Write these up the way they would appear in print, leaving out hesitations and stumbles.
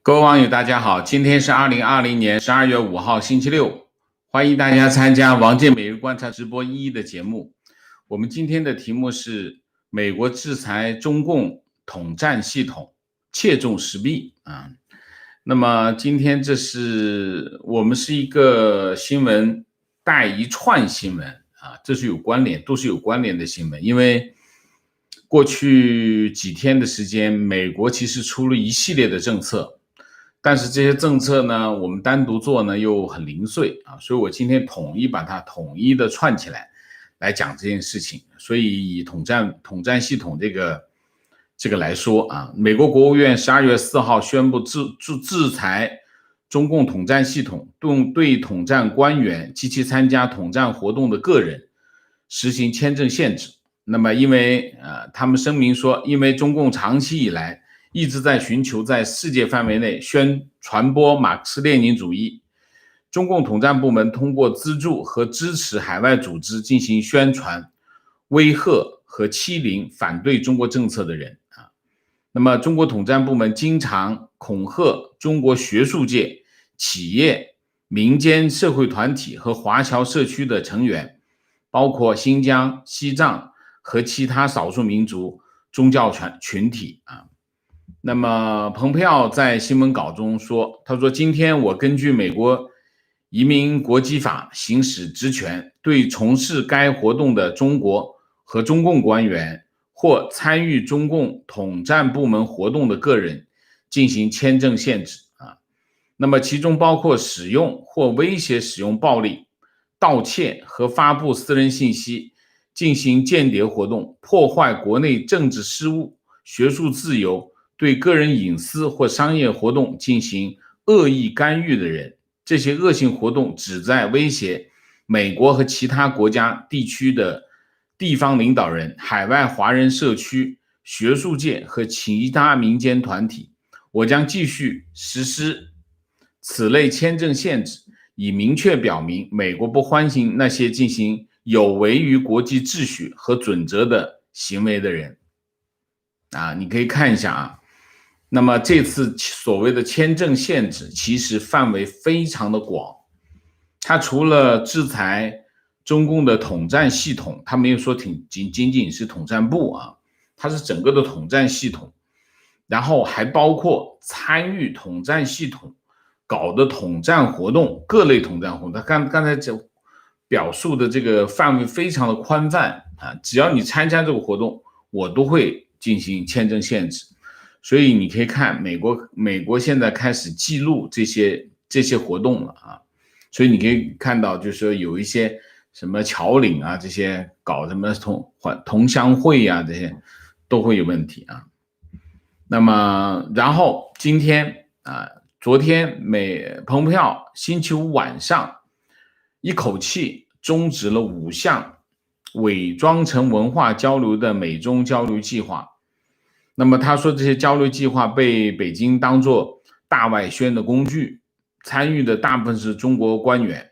各位网友，大家好，今天是2020年12月5号，星期六，欢迎大家参加王健每日观察直播1的节目。我们今天的题目是美国制裁中共统战系统，切中时弊啊。那么今天我们是一个新闻带一串新闻啊，这是有关联，都是有关联的新闻，因为过去几天的时间，美国其实出了一系列的政策。但是这些政策呢，我们单独做呢又很零碎啊，所以我今天把它统一的串起来讲这件事情。所以以统战系统这个来说啊，美国国务院12月4号宣布制裁中共统战系统，对统战官员及其参加统战活动的个人实行签证限制。那么他们声明说，因为中共长期以来一直在寻求在世界范围内传播马克思列宁主义。中共统战部门通过资助和支持海外组织进行宣传、威吓和欺凌反对中国政策的人啊。那么中国统战部门经常恐吓中国学术界、企业、民间社会团体和华侨社区的成员，包括新疆、西藏和其他少数民族宗教群体啊。那么蓬佩奥在新闻稿中说，他说今天我根据美国移民国籍法行使职权，对从事该活动的中国和中共官员或参与中共统战部门活动的个人进行签证限制啊。那么其中包括使用或威胁使用暴力、盗窃和发布私人信息、进行间谍活动、破坏国内政治事务、学术自由、对个人隐私或商业活动进行恶意干预的人。这些恶性活动旨在威胁美国和其他国家地区的地方领导人、海外华人社区、学术界和其他民间团体。我将继续实施此类签证限制，以明确表明美国不欢迎那些进行有违于国际秩序和准则的行为的人啊。你可以看一下啊。那么这次所谓的签证限制其实范围非常的广，它除了制裁中共的统战系统，它没有说仅仅是统战部啊，它是整个的统战系统，然后还包括参与统战系统搞的统战活动，各类统战活动。他刚才表述的这个范围非常的宽泛啊，只要你参加这个活动，我都会进行签证限制。所以你可以看美国现在开始记录这些活动了啊，所以你可以看到，就是说有一些什么侨领啊，这些搞什么同乡会啊，这些都会有问题啊。那么然后今天啊，昨天蓬佩奥星期五晚上一口气终止了5项伪装成文化交流的美中交流计划。那么他说，这些交流计划被北京当作大外宣的工具，参与的大部分是中国官员。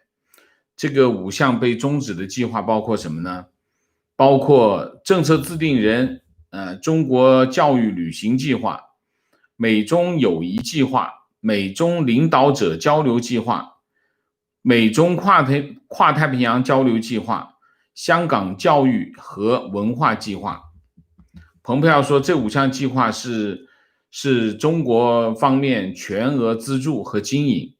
这个5项被终止的计划包括什么呢？包括政策制定人中国教育旅行计划、美中友谊计划、美中领导者交流计划、美中跨太平洋交流计划、香港教育和文化计划。蓬佩奥说，这5项计划是中国方面全额资助和经营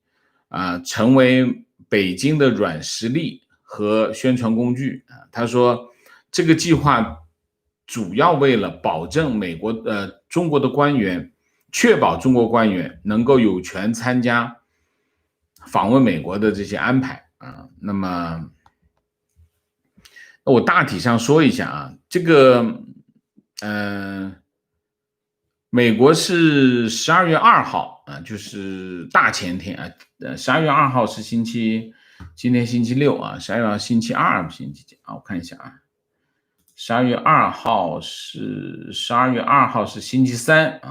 成为北京的软实力和宣传工具他说，这个计划主要为了保证中国的官员，确保中国官员能够有权参加访问美国的这些安排那么我大体上说一下啊，这个美国是12月2号就是大前天12月2号是今天星期六12月2号星期二星期几我看一下12月2号是星期三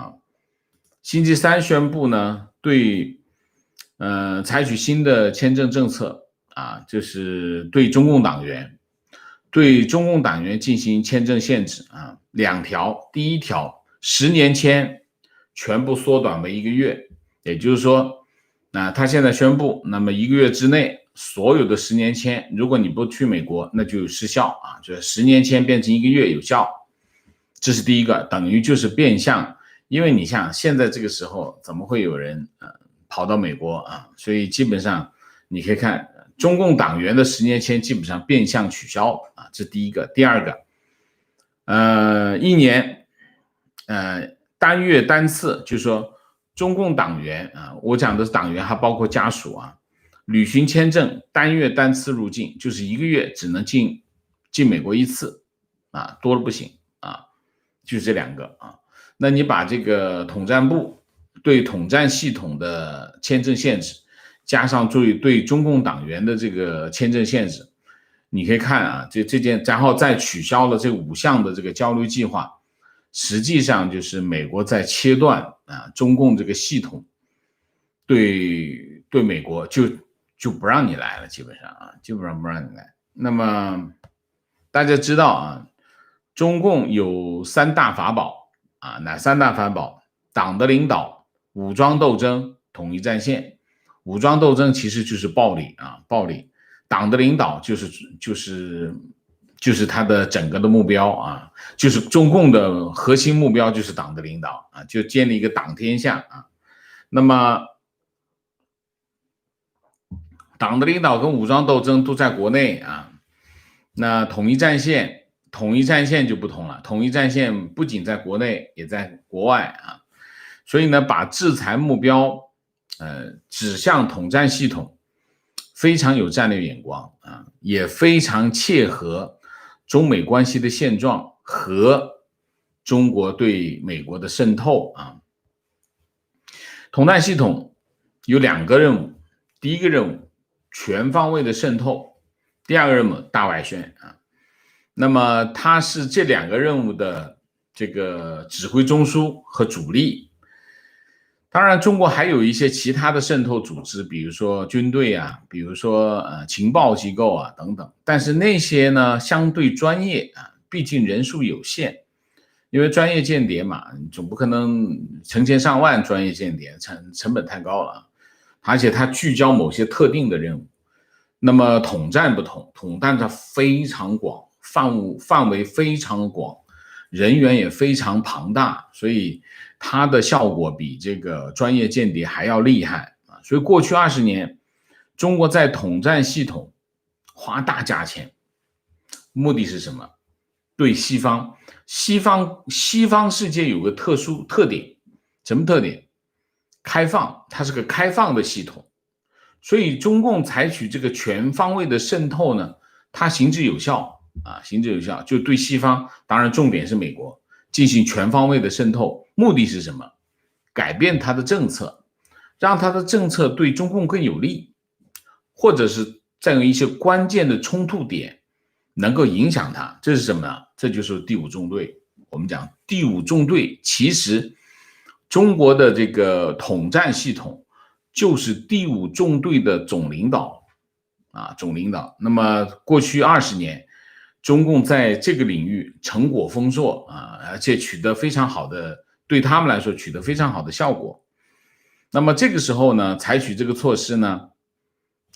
星期三宣布呢，对采取新的签证政策就是对中共党员进行签证限制2条。第一条，10年签全部缩短为1个月，也就是说，他现在宣布，那么1个月之内，所有的10年签，如果你不去美国，那就失效啊，就是10年签变成1个月有效，这是第一个，等于就是变相，因为你像现在这个时候，怎么会有人跑到美国啊？所以基本上你可以看中共党员的10年签基本上变相取消啊，这是第一个。第二个，1年，单月单次，就是说中共党员啊，我讲的是党员，还包括家属啊，旅行签证单月单次入境，就是1个月只能进美国1次啊，多了不行啊，就是这2个啊。那你把这个统战部对统战系统的签证限制，加上对中共党员的这个签证限制，你可以看啊，这件，然后再取消了这5项的这个交流计划，实际上就是美国在切断中共这个系统对美国就不让你来了，基本上基本上不让你来。那么大家知道啊，中共有3大法宝啊，哪3大法宝？党的领导、武装斗争、统一战线。武装斗争其实就是暴力啊，暴力。党的领导就是他的整个的目标啊，就是中共的核心目标就是党的领导啊，就建立一个党天下啊。那么党的领导跟武装斗争都在国内啊，那统一战线就不同了，统一战线不仅在国内，也在国外啊。所以呢，把制裁目标指向统战系统，非常有战略眼光啊，也非常切合中美关系的现状和中国对美国的渗透啊。统战系统有2个任务，第一个任务全方位的渗透，第2个任务大外宣啊。那么它是这2个任务的这个指挥中枢和主力。当然中国还有一些其他的渗透组织，比如说军队啊，比如说情报机构啊等等，但是那些呢相对专业啊，毕竟人数有限，因为专业间谍嘛，总不可能成千上万专业间谍，成本太高了，而且它聚焦某些特定的任务。那么统战不同，统战它非常广，范围非常广，人员也非常庞大，所以它的效果比这个专业间谍还要厉害啊！所以过去20年，中国在统战系统花大价钱，目的是什么？对西方世界有个特点，什么特点？开放，它是个开放的系统，所以中共采取这个全方位的渗透呢，它行之有效啊，行之有效，就对西方，当然重点是美国进行全方位的渗透，目的是什么？改变它的政策，让它的政策对中共更有利，或者是占有一些关键的冲突点，能够影响它。这是什么呢？这就是第5纵队。我们讲第5纵队，其实中国的这个统战系统就是第5纵队的总领导啊，总领导。那么过去20年，中共在这个领域成果丰硕啊，而且取得非常好的，对他们来说取得非常好的效果。那么这个时候呢，采取这个措施呢，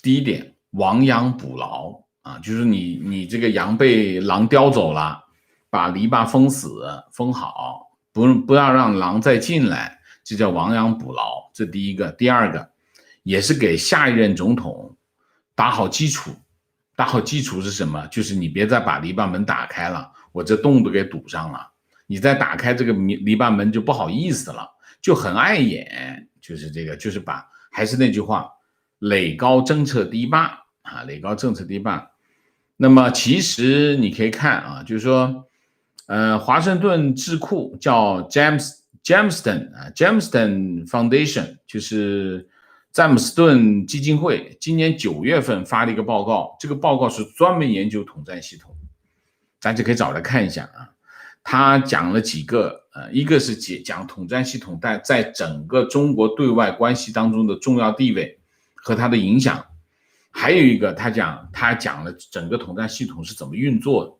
第一点，亡羊补牢啊，就是你这个羊被狼叼走了，把篱笆封死封好，不要让狼再进来，这叫亡羊补牢，这第一个。第二个，也是给下一任总统打好基础。打好基础是什么？就是你别再把篱笆门打开了，我这洞都给堵上了，你再打开这个篱笆门就不好意思了，就很碍眼。就是这个，就是还是那句话，垒高政策堤坝啊，垒高政策堤坝。那么其实你可以看啊，就是说，华盛顿智库叫 Jameston Foundation， 就是詹姆斯顿基金会，今年9月份发了一个报告，这个报告是专门研究统战系统，大家可以找来看一下啊。他讲了几个，一个是讲统战系统在整个中国对外关系当中的重要地位和它的影响，还有一个他讲了整个统战系统是怎么运作的，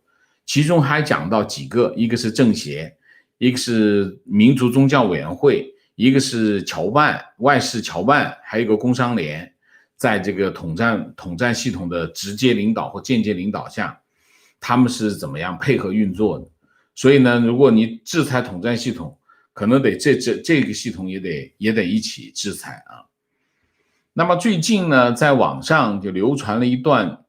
其中还讲到几个，一个是政协，一个是民族宗教委员会，一个是侨办外事侨办，还有一个工商联，在这个统战系统的直接领导或间接领导下，他们是怎么样配合运作的。所以呢，如果你制裁统战系统，可能得这个系统也得一起制裁啊。那么最近呢，在网上就流传了一段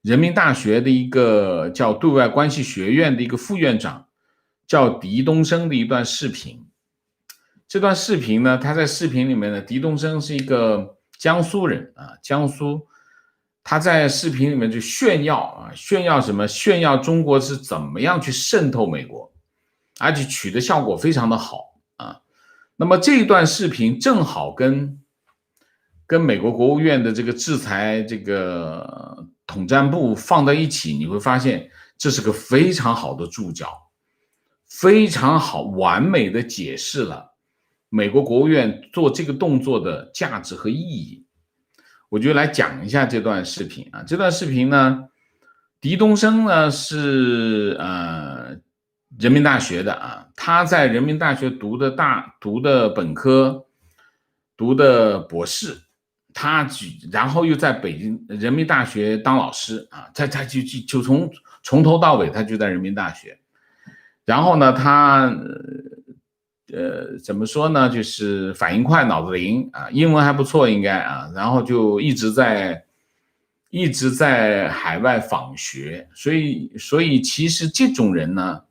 人民大学的一个叫对外关系学院的一个副院长叫狄东升的一段视频。这段视频呢，他在视频里面呢，狄东升是一个江苏人啊，江苏，他在视频里面就炫耀什么？炫耀中国是怎么样去渗透美国，而且取得效果非常的好啊。那么这一段视频正好跟美国国务院的这个制裁这个统战部放在一起，你会发现这是个非常好的注脚，非常好完美的解释了美国国务院做这个动作的价值和意义。我就来讲一下这段视频啊。这段视频呢，狄东升呢是人民大学的啊，他在人民大学读的本科，读的博士，然后又在北京人民大学当老师啊，他就从头到尾他就在人民大学。然后呢，他怎么说呢，就是反应快，脑子灵啊，英文还不错应该啊，然后就一直在海外访学，所以其实这种人呢，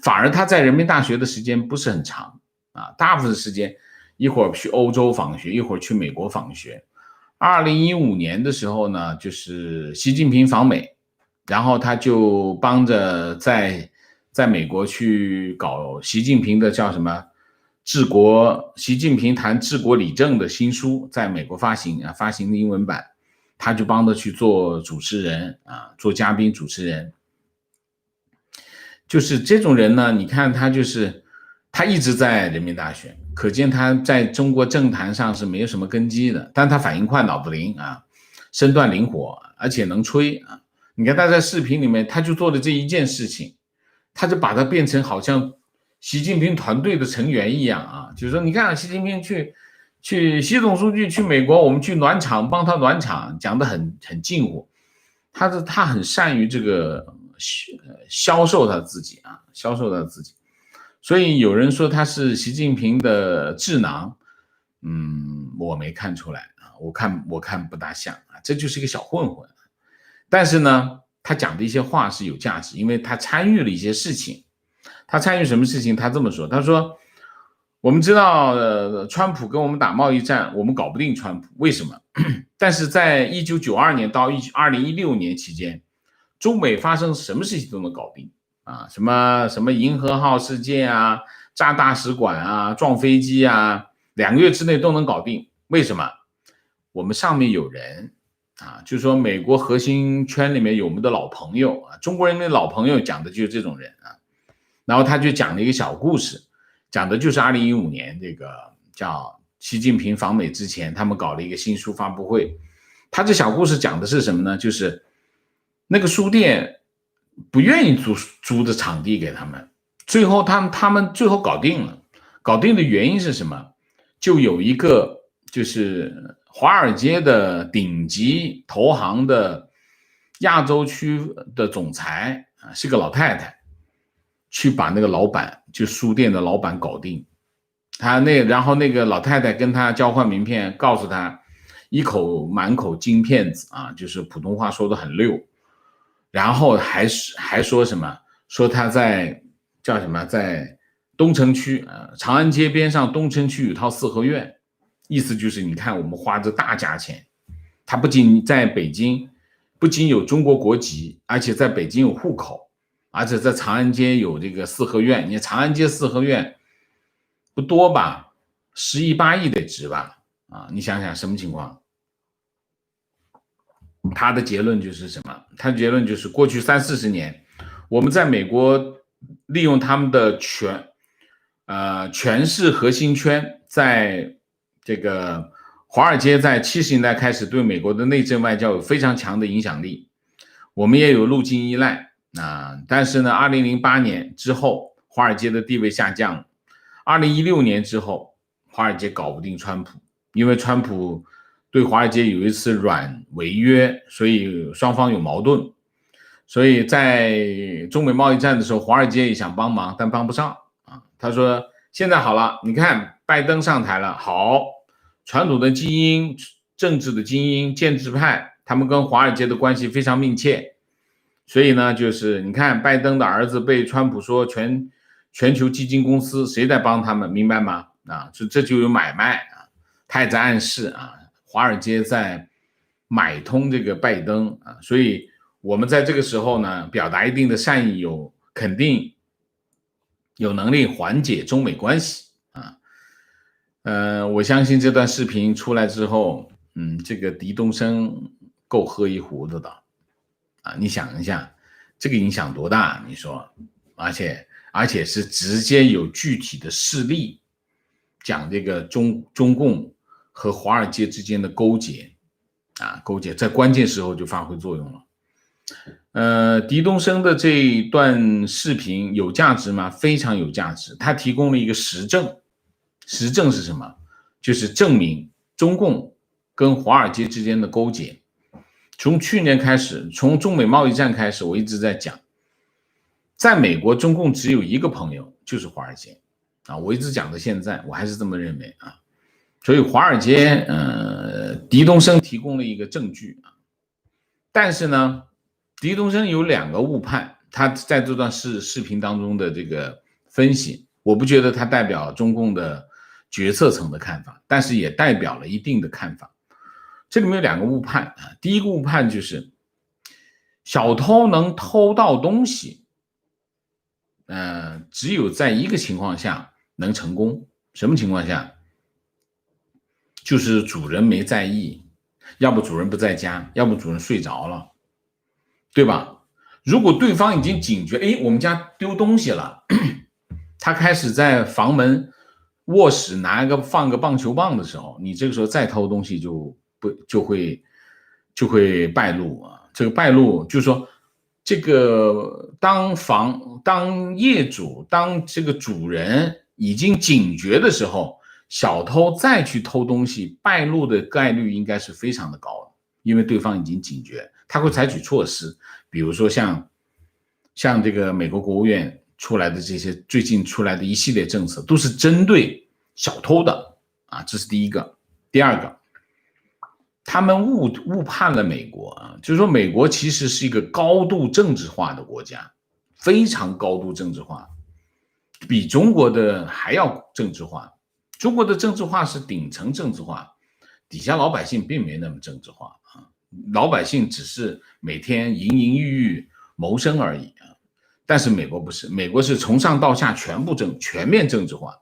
反而他在人民大学的时间不是很长啊，大部分时间一会儿去欧洲访学，一会儿去美国访学。2015年的时候呢，就是习近平访美，然后他就帮着在美国去搞习近平的叫什么习近平谈治国理政的新书，在美国发行的英文版，他就帮着去做主持人啊，做嘉宾主持人。就是这种人呢，你看他一直在人民大学，可见他在中国政坛上是没有什么根基的，但他反应快，脑子灵啊，身段灵活，而且能吹啊。你看他在视频里面，他就做的这一件事情，他就把它变成好像习近平团队的成员一样啊，就是说你看习近平习总书记去美国，我们去暖场，帮他暖场，讲得很近乎。他很善于这个销售他自己啊，销售他自己。所以有人说他是习近平的智囊，我没看出来啊，我看不大像啊，这就是一个小混混。但是呢，他讲的一些话是有价值，因为他参与了一些事情。他参与什么事情？他这么说，他说我们知道川普跟我们打贸易战，我们搞不定川普，为什么？但是在1992年到2016年期间，中美发生什么事情都能搞定啊，什么银河号事件啊，炸大使馆啊，撞飞机啊，2个月之内都能搞定。为什么？我们上面有人啊，就是说美国核心圈里面有我们的老朋友啊，中国人民的老朋友，讲的就是这种人啊。然后他就讲了一个小故事，讲的就是2015年这个叫习近平访美之前，他们搞了一个新书发布会。他这小故事讲的是什么呢？就是那个书店不愿意租的场地给他们，最后他们最后搞定了。搞定的原因是什么？就有一个就是华尔街的顶级投行的亚洲区的总裁啊，是个老太太，去把那个老板，就书店的老板搞定。然后那个老太太跟他交换名片，告诉他满口金片子啊，就是普通话说的很溜。然后还说什么？说他在叫什么？在东城区长安街边上东城区有套四合院，意思就是你看我们花这大价钱，他不仅在北京，不仅有中国国籍，而且在北京有户口，而且在长安街有这个四合院。你长安街四合院不多吧，10亿8亿得值吧？啊，你想想什么情况？他的结论就是什么？他的结论就是过去30-40年，我们在美国利用他们的权势核心圈，在这个华尔街在70年代开始对美国的内政外交有非常强的影响力，我们也有路径依赖啊。但是呢2008年之后，华尔街的地位下降，2016年之后，华尔街搞不定川普，因为川普对华尔街有一次软违约，所以双方有矛盾。所以在中美贸易战的时候，华尔街也想帮忙，但帮不上啊。他说现在好了，你看拜登上台了，好，传统的精英、政治的精英、建制派，他们跟华尔街的关系非常密切，所以呢，就是你看拜登的儿子被川普说全球基金公司谁在帮他们，明白吗？啊，这就有买卖啊，他也在暗示啊，华尔街在买通这个拜登啊，所以我们在这个时候呢，表达一定的善意，肯定有能力缓解中美关系啊。我相信这段视频出来之后，这个狄东升够喝一壶子的啊！你想一下，这个影响多大？你说，而且是直接有具体的事例讲这个中共和华尔街之间的勾结啊，勾结在关键时候就发挥作用了。狄东升的这一段视频有价值吗？非常有价值，他提供了一个实证。实证是什么？就是证明中共跟华尔街之间的勾结。从去年开始，从中美贸易战开始，我一直在讲，在美国中共只有一个朋友，就是华尔街啊，我一直讲到现在，我还是这么认为啊。所以华尔街，狄东升提供了一个证据啊，但是呢，狄东升有2个误判，他在这段视频当中的这个分析，我不觉得他代表中共的决策层的看法，但是也代表了一定的看法。这里面有2个误判啊，第一个误判就是小偷能偷到东西，只有在一个情况下能成功，什么情况下？就是主人没在意，要不主人不在家，要不主人睡着了，对吧？如果对方已经警觉，我们家丢东西了，他开始在房门、卧室放个棒球棒的时候，你这个时候再偷东西就会败露啊。这个败露就是说，这个当业主、当这个主人已经警觉的时候，小偷再去偷东西，败露的概率应该是非常的高的，因为对方已经警觉，他会采取措施，比如说像这个美国国务院出来的这些最近出来的一系列政策，都是针对小偷的啊，这是第一个。第二个，他们误判了美国啊，就是说美国其实是一个高度政治化的国家，非常高度政治化，比中国的还要政治化。中国的政治化是顶层政治化，底下老百姓并没那么政治化啊，老百姓只是每天营营役役谋生而已啊。但是美国不是，美国是从上到下全面政治化。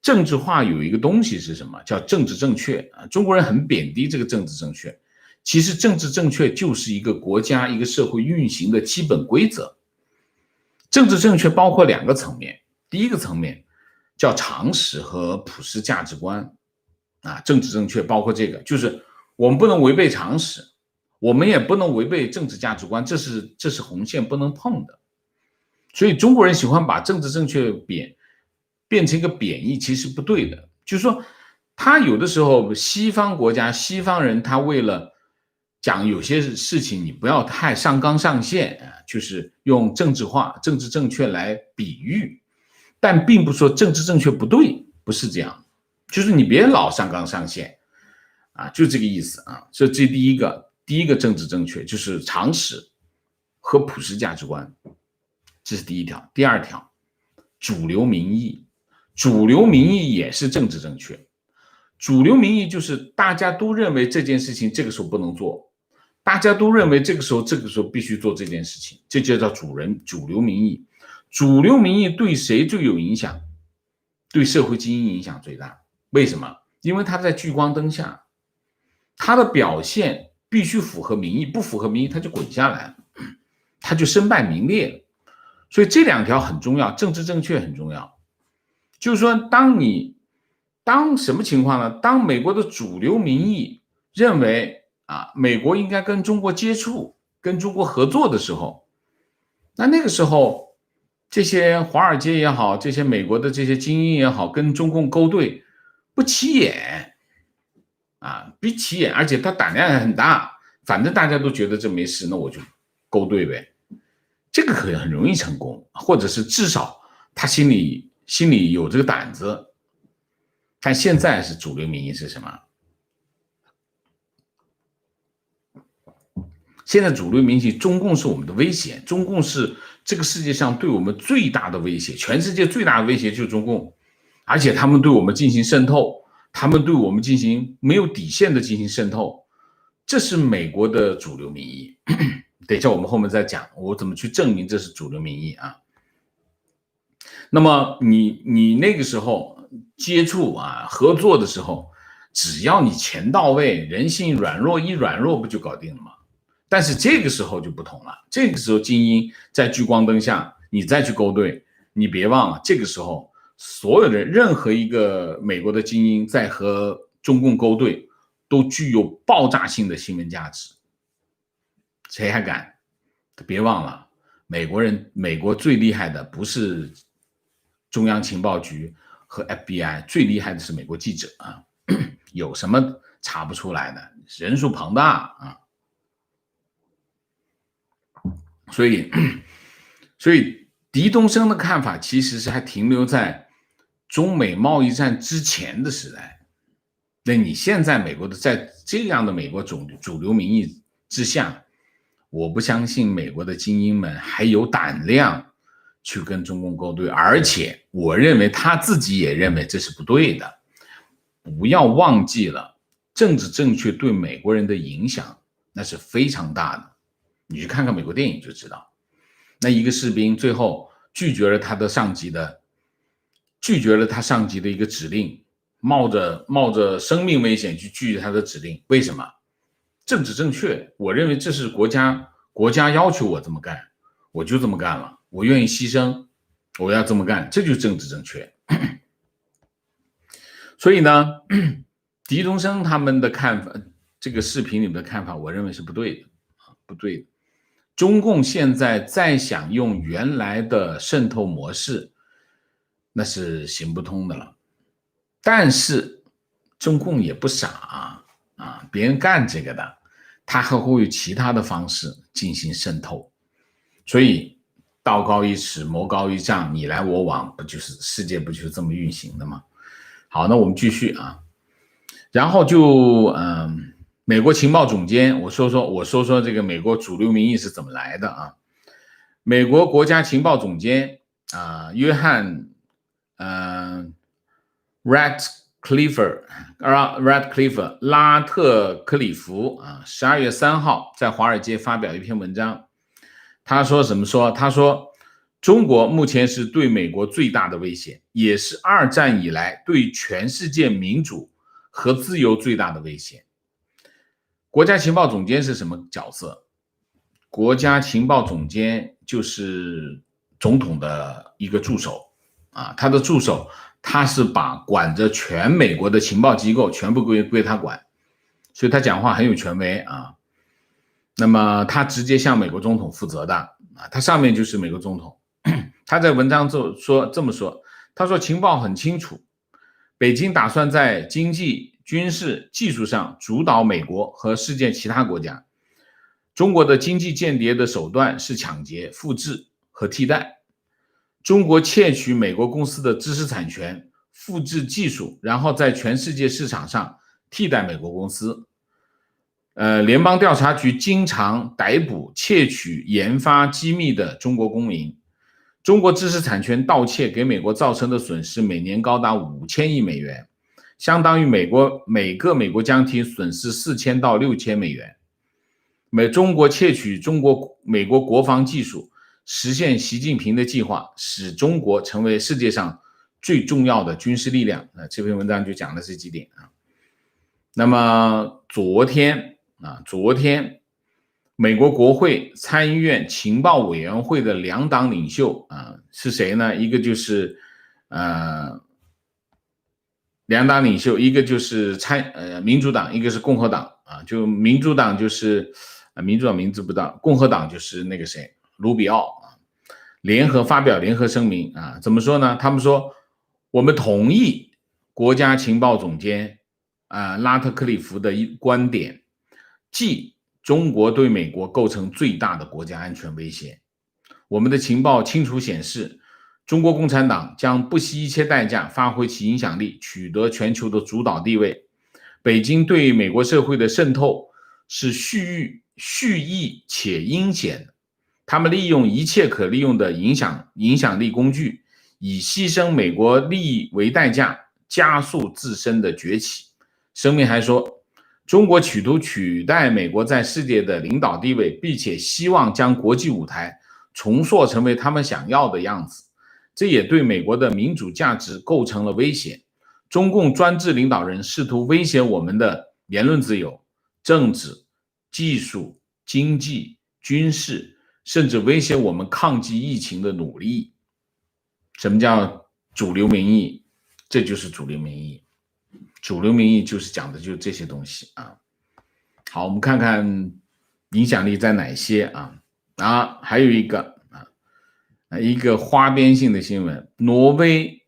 政治化有一个东西是什么？叫政治正确啊。中国人很贬低这个政治正确，其实政治正确就是一个国家、一个社会运行的基本规则。政治正确包括2个层面，第一个层面叫常识和普世价值观啊，政治正确包括这个，就是我们不能违背常识，我们也不能违背政治价值观，这是红线不能碰的。所以中国人喜欢把政治正确变成一个贬义，其实不对的。就是说，他有的时候西方国家、西方人，他为了讲有些事情你不要太上纲上线啊，就是用政治化、政治正确来比喻。但并不说政治正确不对，不是这样，就是你别老上纲上线啊，就这个意思啊。这第一个政治正确就是常识和普世价值观，这是第一条。第二条，主流民意，主流民意也是政治正确。主流民意就是大家都认为这件事情这个时候不能做，大家都认为这个时候必须做这件事情，这就叫主流民意。主流民意对谁最有影响？对社会精英影响最大。为什么？因为他在聚光灯下，他的表现必须符合民意，不符合民意他就滚下来了，他就身败名裂了。所以这2条很重要，政治正确很重要。就是说，当什么情况呢？当美国的主流民意认为美国应该跟中国接触、跟中国合作的时候，那个时候这些华尔街也好，这些美国的这些精英也好，跟中共勾兑，不起眼啊，不起眼，而且他胆量也很大，反正大家都觉得这没事，那我就勾兑呗，这个可能很容易成功，或者是至少他心里有这个胆子。但现在是主流民意是什么？现在主流民意，中共是我们的威胁，中共是这个世界上对我们最大的威胁，全世界最大的威胁就是中共，而且他们对我们进行渗透，他们对我们进行没有底线的进行渗透，这是美国的主流民意。等一下我们后面再讲我怎么去证明这是主流民意啊。那么你那个时候接触啊合作的时候，只要你钱到位，人性软弱一软弱不就搞定了吗？但是这个时候就不同了，这个时候精英在聚光灯下，你再去勾兑，你别忘了，这个时候所有的任何一个美国的精英在和中共勾兑，都具有爆炸性的新闻价值。谁还敢？别忘了，美国最厉害的不是中央情报局和 FBI， 最厉害的是美国记者啊，有什么查不出来的？人数庞大啊。所以狄东升的看法其实是还停留在中美贸易战之前的时代。那你现在美国的在这样的美国主流民意之下，我不相信美国的精英们还有胆量去跟中共勾兑，而且我认为他自己也认为这是不对的。不要忘记了，政治正确对美国人的影响那是非常大的。你去看看美国电影就知道，那一个士兵最后拒绝了他上级的一个指令，冒着生命危险去拒绝他的指令，为什么？政治正确，我认为这是国家要求我这么干，我就这么干了，我愿意牺牲，我要这么干，这就是政治正确。所以呢，狄东升他们的看法，这个视频里面的看法，我认为是不对的，不对的。中共现在再想用原来的渗透模式，那是行不通的了。但是中共也不傻啊，别人干这个的，他还会有其他的方式进行渗透。所以道高一尺，魔高一丈，你来我往，不就是世界不就是这么运行的吗？好，那我们继续啊，然后就美国情报总监，我说说这个美国主流民意是怎么来的啊？美国国家情报总监约翰Ratcliffe 拉特克里夫12月3号在华尔街发表一篇文章，他说什么说？他说中国目前是对美国最大的威胁，也是二战以来对全世界民主和自由最大的威胁。国家情报总监是什么角色？国家情报总监就是总统的一个助手他的助手，他是把管着全美国的情报机构全部归他管，所以他讲话很有权威那么他直接向美国总统负责的他上面就是美国总统。他在文章这么说，他说情报很清楚，北京打算在经济、军事、技术上主导美国和世界其他国家。中国的经济间谍的手段是抢劫、复制和替代。中国窃取美国公司的知识产权，复制技术，然后在全世界市场上替代美国公司。联邦调查局经常逮捕窃取研发机密的中国公民。中国知识产权盗窃给美国造成的损失每年高达5000亿美元，相当于每个美国家庭损失4000到6000美元。中国窃取美国国防技术，实现习近平的计划，使中国成为世界上最重要的军事力量。这篇文章就讲了这几点那么昨天美国国会参议院情报委员会的两党领袖是谁呢？一个就是两党领袖，一个就是民主党，一个是共和党就民主党就是民主党名字不知道，共和党就是那个谁卢比奥联合发表联合声明怎么说呢？他们说我们同意国家情报总监拉特克利夫的观点，即中国对美国构成最大的国家安全威胁。我们的情报清楚显示，中国共产党将不惜一切代价发挥其影响力，取得全球的主导地位。北京对美国社会的渗透是蓄意且阴险的，他们利用一切可利用的影响力工具，以牺牲美国利益为代价，加速自身的崛起。声明还说，中国企图取代美国在世界的领导地位，并且希望将国际舞台重塑成为他们想要的样子，这也对美国的民主价值构成了威胁。中共专制领导人试图威胁我们的言论自由、政治、技术、经济、军事，甚至威胁我们抗击疫情的努力。什么叫主流民意？这就是主流民意。主流民意就是讲的就是这些东西啊。好，我们看看影响力在哪些还有一个一个花边性的新闻，挪威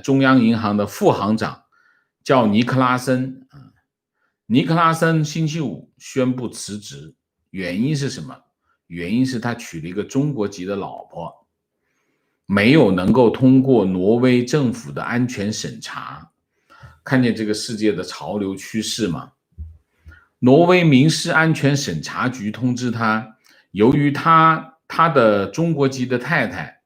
中央银行的副行长叫尼克拉森尼克拉森星期五宣布辞职，原因是什么？原因是他娶了一个中国籍的老婆，没有能够通过挪威政府的安全审查。看见这个世界的潮流趋势吗？挪威民事安全审查局通知他，由于他的中国籍的太太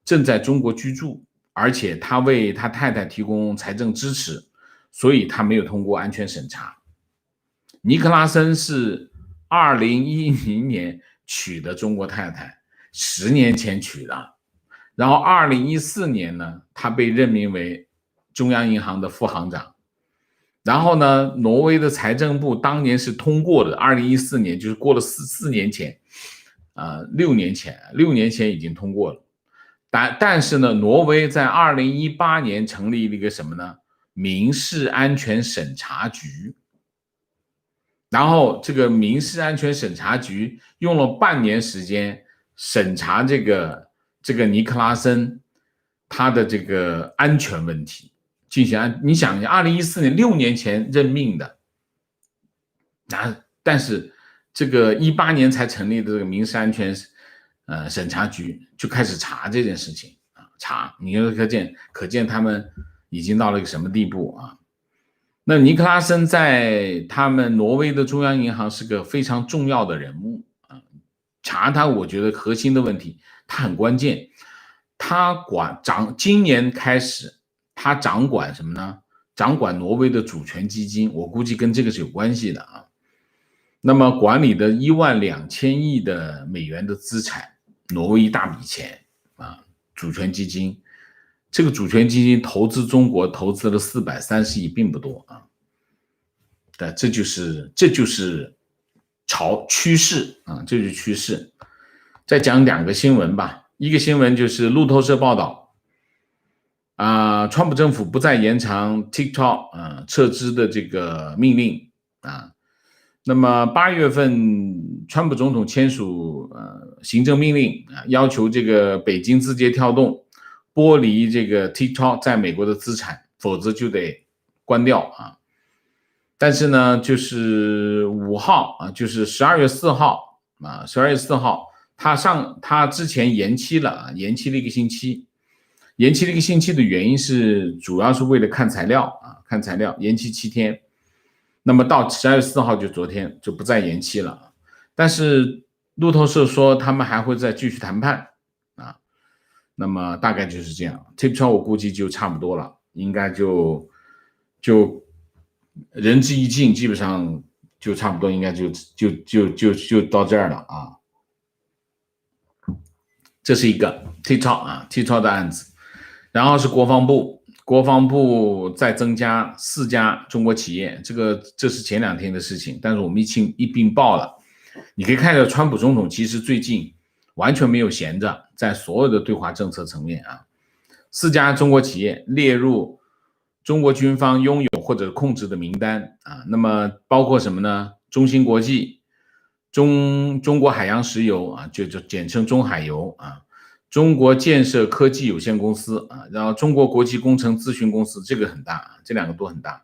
正在中国居住，而且他为他太太提供财政支持，所以他没有通过安全审查。尼克拉森是2010年娶的中国太太，10年前娶的，然后2014年呢，他被任命为中央银行的副行长。然后呢，挪威的财政部当年是通过的，2014年就是过了4年前，6年前已经通过了。但是呢，挪威在2018年成立了一个什么呢？民事安全审查局。然后这个民事安全审查局用了半年时间审查这个尼克拉森他的这个安全问题，你想一下，2014年6年前任命的，但是这个18年才成立的这个民事安全审查局就开始查这件事情查，你可见他们已经到了一个什么地步啊？那尼克拉森在他们挪威的中央银行是个非常重要的人物查他，我觉得核心的问题他很关键，今年开始他掌管什么呢？掌管挪威的主权基金，我估计跟这个是有关系的啊。那么管理的12000亿的美元的资产，挪威一大笔钱主权基金，这个主权基金投资中国投资了430亿，并不多这就是趋势这就是趋势。再讲2个新闻吧，一个新闻就是路透社报道川普政府不再延长 TikTok 撤资的这个命令那么8月份川普总统签署行政命令要求这个北京字节跳动剥离这个 TikTok 在美国的资产，否则就得关掉但是呢，就是5号就是12月4号12月4号他之前延期了一个星期。延期了一个星期的原因是主要是为了看材料延期7天。那么到12月4号就昨天就不再延期了但是路透社说他们还会再继续谈判那么大概就是这样。 TikTok 我估计就差不多了，应该就仁至义尽，基本上就差不多应该就到这儿了这是一个 TikTok 的案子。然后是国防部再增加4家中国企业，这是前2天的事情，但是我们一并报了。你可以看到川普总统其实最近完全没有闲着，在所有的对华政策层面4家中国企业列入中国军方拥有或者控制的名单那么包括什么呢？中芯国际、中国海洋石油就简称中海油中国建设科技有限公司啊，然后中国国际工程咨询公司，这个很大，这两个都很大，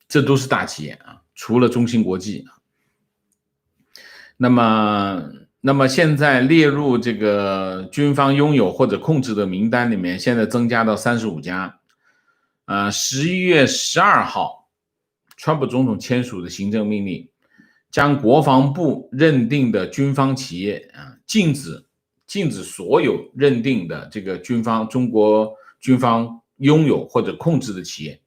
这都是大企业啊，除了中芯国际。那么现在列入这个军方拥有或者控制的名单里面，现在增加到35家。11月12号，川普总统签署的行政命令，将国防部认定的军方企业禁止所有认定的这个中国军方拥有或者控制的企业，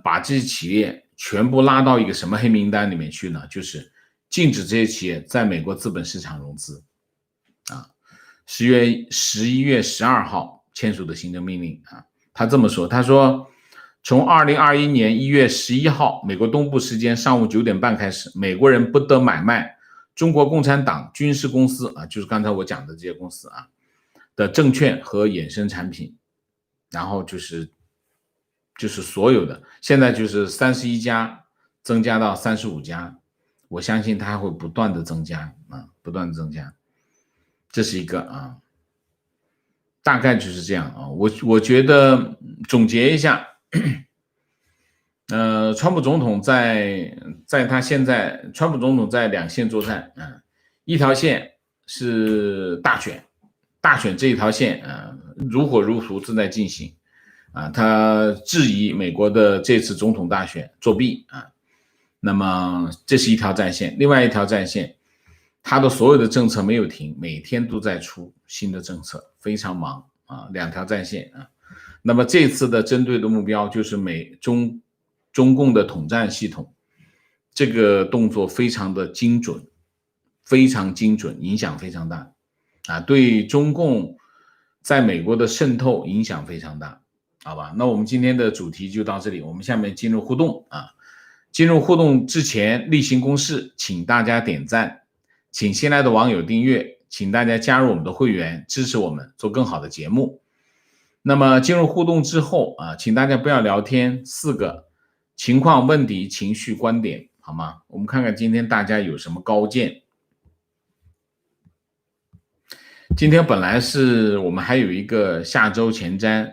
把这些企业全部拉到一个什么黑名单里面去呢？就是禁止这些企业在美国资本市场融资。11月12号签署的行政命令啊，他这么说，他说从2021年1月11号美国东部时间上午9点半开始，美国人不得买卖中国共产党军事公司啊，就是刚才我讲的这些公司啊的证券和衍生产品，然后就是所有的，现在就是31家增加到35家，我相信它还会不断的增加啊，不断的增加，这是一个啊，大概就是这样啊。我觉得总结一下。川普总统在他现在，川普总统在两线作战，一条线是大选这一条线，如火如荼正在进行，他质疑美国的这次总统大选作弊啊，那么这是一条战线，另外一条战线，他的所有的政策没有停，每天都在出新的政策，非常忙啊，两条战线啊。那么这次的针对的目标就是中共的统战系统，这个动作非常的精准，非常精准，影响非常大啊，对中共在美国的渗透影响非常大，好吧？那我们今天的主题就到这里，我们下面进入互动啊。进入互动之前例行公事，请大家点赞，请新来的网友订阅，请大家加入我们的会员，支持我们做更好的节目。那么进入互动之后啊，请大家不要聊天，4个情况、问题、情绪、观点，好吗？我们看看今天大家有什么高见。今天本来是我们还有一个下周前瞻，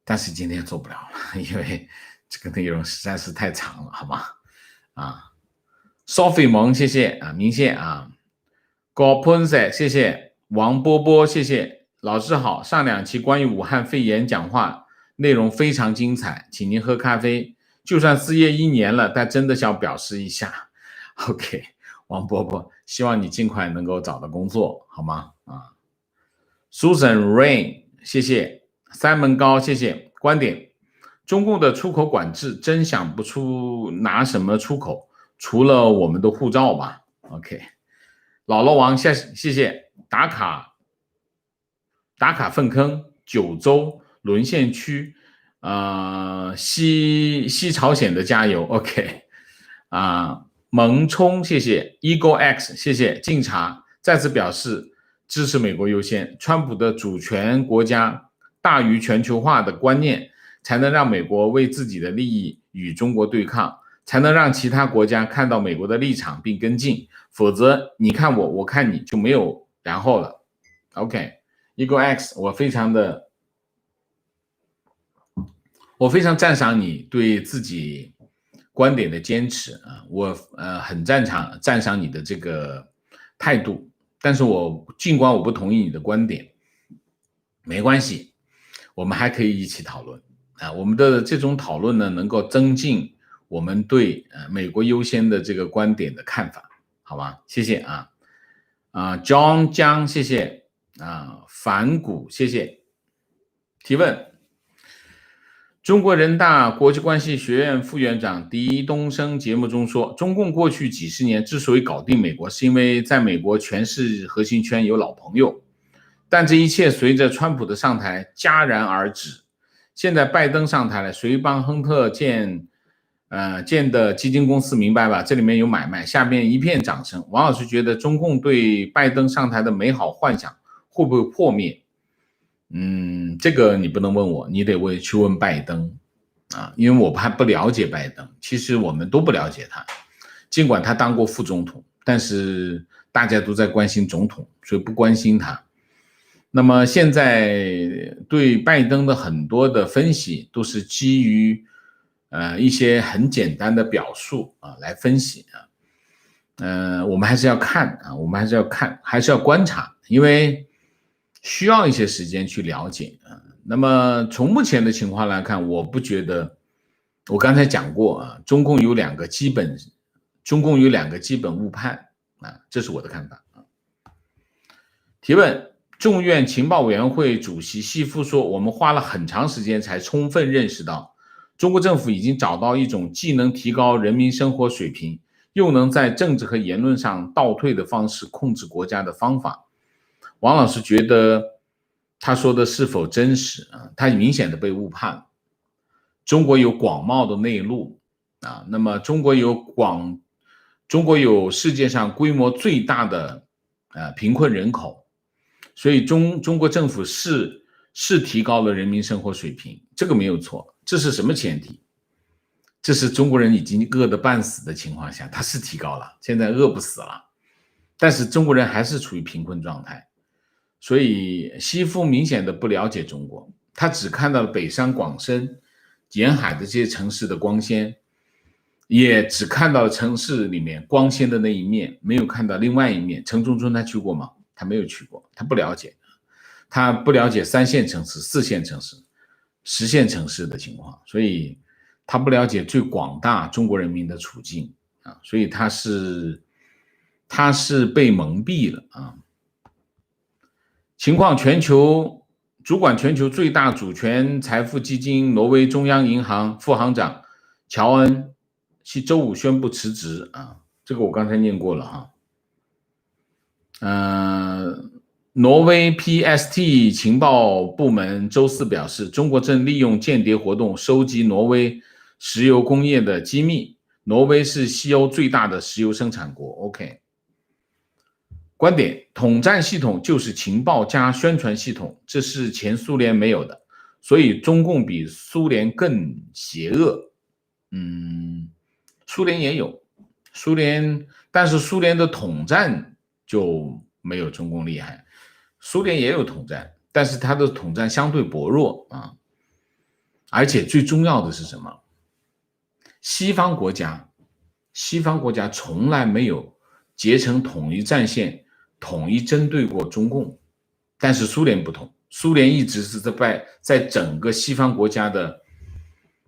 但是今天做不了了，因为这个内容实在是太长了，好吗？Sophie 萌，谢谢啊，明谢啊，高喷赛，谢谢王波波，谢谢。老师好，上2期关于武汉肺炎讲话内容非常精彩，请您喝咖啡。就算失业1年了，但真的想表示一下。OK， 王伯伯，希望你尽快能够找到工作，好吗？Susan Rain， 谢谢。Simon 高，谢谢。观点：中共的出口管制真想不出拿什么出口，除了我们的护照吧。OK， 姥姥王，谢谢。打卡粪坑，九州沦陷区，西朝鲜的加油 ，OK， 萌冲，谢谢 ，Ego X， 谢谢，敬茶再次表示支持美国优先，川普的主权国家大于全球化的观念，才能让美国为自己的利益与中国对抗，才能让其他国家看到美国的立场并跟进，否则你看我，我看你就没有然后了 ，OK。Ego X， 我非常赞赏你对自己观点的坚持啊，我很赞赏你的这个态度，但是尽管我不同意你的观点，没关系，我们还可以一起讨论啊，我们的这种讨论呢，能够增进我们对美国优先的这个观点的看法，好吗？谢谢啊，John 江，谢谢。反骨，谢谢。提问：中国人大国际关系学院副院长狄东升节目中说，中共过去几十年之所以搞定美国，是因为在美国权势核心圈有老朋友，但这一切随着川普的上台戛然而止。现在拜登上台了，谁帮亨特建的基金公司明白吧？这里面有买卖，下面一片掌声。王老师觉得中共对拜登上台的美好幻想会不会破灭？这个你不能问我，你得去问拜登啊，因为我还不了解拜登，其实我们都不了解他，尽管他当过副总统，但是大家都在关心总统，所以不关心他。那么现在对拜登的很多的分析都是基于一些很简单的表述来分析我们还是要看我们还是要看，还是要观察，因为需要一些时间去了解那么从目前的情况来看，我不觉得，我刚才讲过中共有两个基本误判这是我的看法提问：众院情报委员会主席西夫说，我们花了很长时间才充分认识到，中国政府已经找到一种既能提高人民生活水平，又能在政治和言论上倒退的方式控制国家的方法。王老师觉得他说的是否真实他明显的被误判了。中国有广袤的内陆那么中国有世界上规模最大的贫困人口，所以中国政府是提高了人民生活水平，这个没有错。这是什么前提？这是中国人已经饿得半死的情况下，他是提高了，现在饿不死了，但是中国人还是处于贫困状态。所以西夫明显的不了解中国，他只看到了北上广深沿海的这些城市的光鲜，也只看到了城市里面光鲜的那一面，没有看到另外一面。陈忠春他去过吗？他没有去过，他不了解，他不了解3线城市、4线城市、10线城市的情况，所以他不了解最广大中国人民的处境所以他是被蒙蔽了情况：主管全球最大主权财富基金挪威中央银行副行长乔恩其周五宣布辞职这个我刚才念过了挪威 PST 情报部门周四表示，中国正利用间谍活动收集挪威石油工业的机密。挪威是西欧最大的石油生产国。OK。观点：统战系统就是情报加宣传系统，这是前苏联没有的，所以中共比苏联更邪恶。苏联也有，但是苏联的统战就没有中共厉害。苏联也有统战，但是它的统战相对薄弱而且最重要的是什么？西方国家从来没有结成统一战线，统一针对过中共，但是苏联不同，苏联一直是在整个西方国家的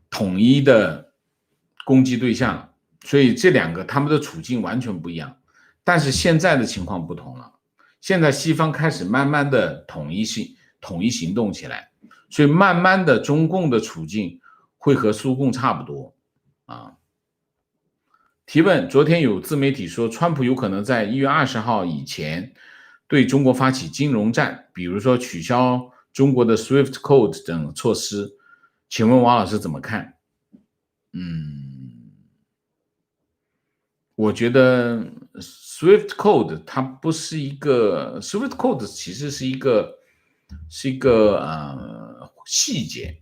统一的攻击对象，所以这两个他们的处境完全不一样。但是现在的情况不同了，现在西方开始慢慢的统一行动起来，所以慢慢的中共的处境会和苏共差不多提问：昨天有自媒体说，川普有可能在1月20号以前对中国发起金融战，比如说取消中国的 SWIFT Code 等措施，请问王老师怎么看？我觉得 SWIFT Code 它不是一个 SWIFT Code 其实是一个细节。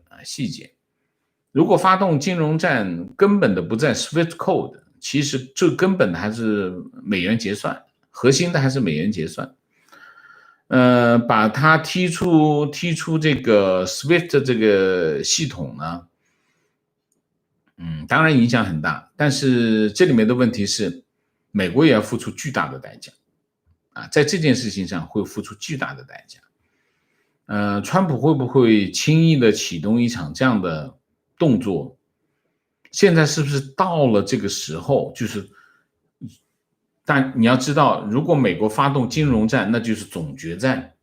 如果发动金融战，根本的不在 SWIFT Code， 其实最根本的还是美元结算，核心的还是美元结算。把它踢出这个 SWIFT 这个系统呢，当然影响很大，但是这里面的问题是，美国也要付出巨大的代价在这件事情上会付出巨大的代价。川普会不会轻易的启动一场这样的动作？现在是不是到了这个时候？但你要知道，如果美国发动金融战，那就是总决战，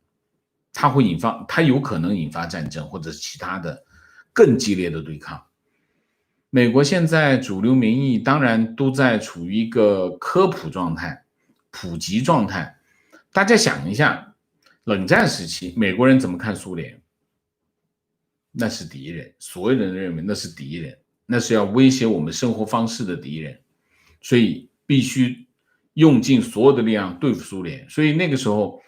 它有可能引发战争或者其他的更激烈的对抗。美国现在主流民意当然都在处于一个科普状态、普及状态。大家想一下，冷战时期美国人怎么看苏联？那是敌人，所有人认为那是敌人，那是要威胁我们生活方式的敌人，所以必须用尽所有的力量对付苏联。所以那个时候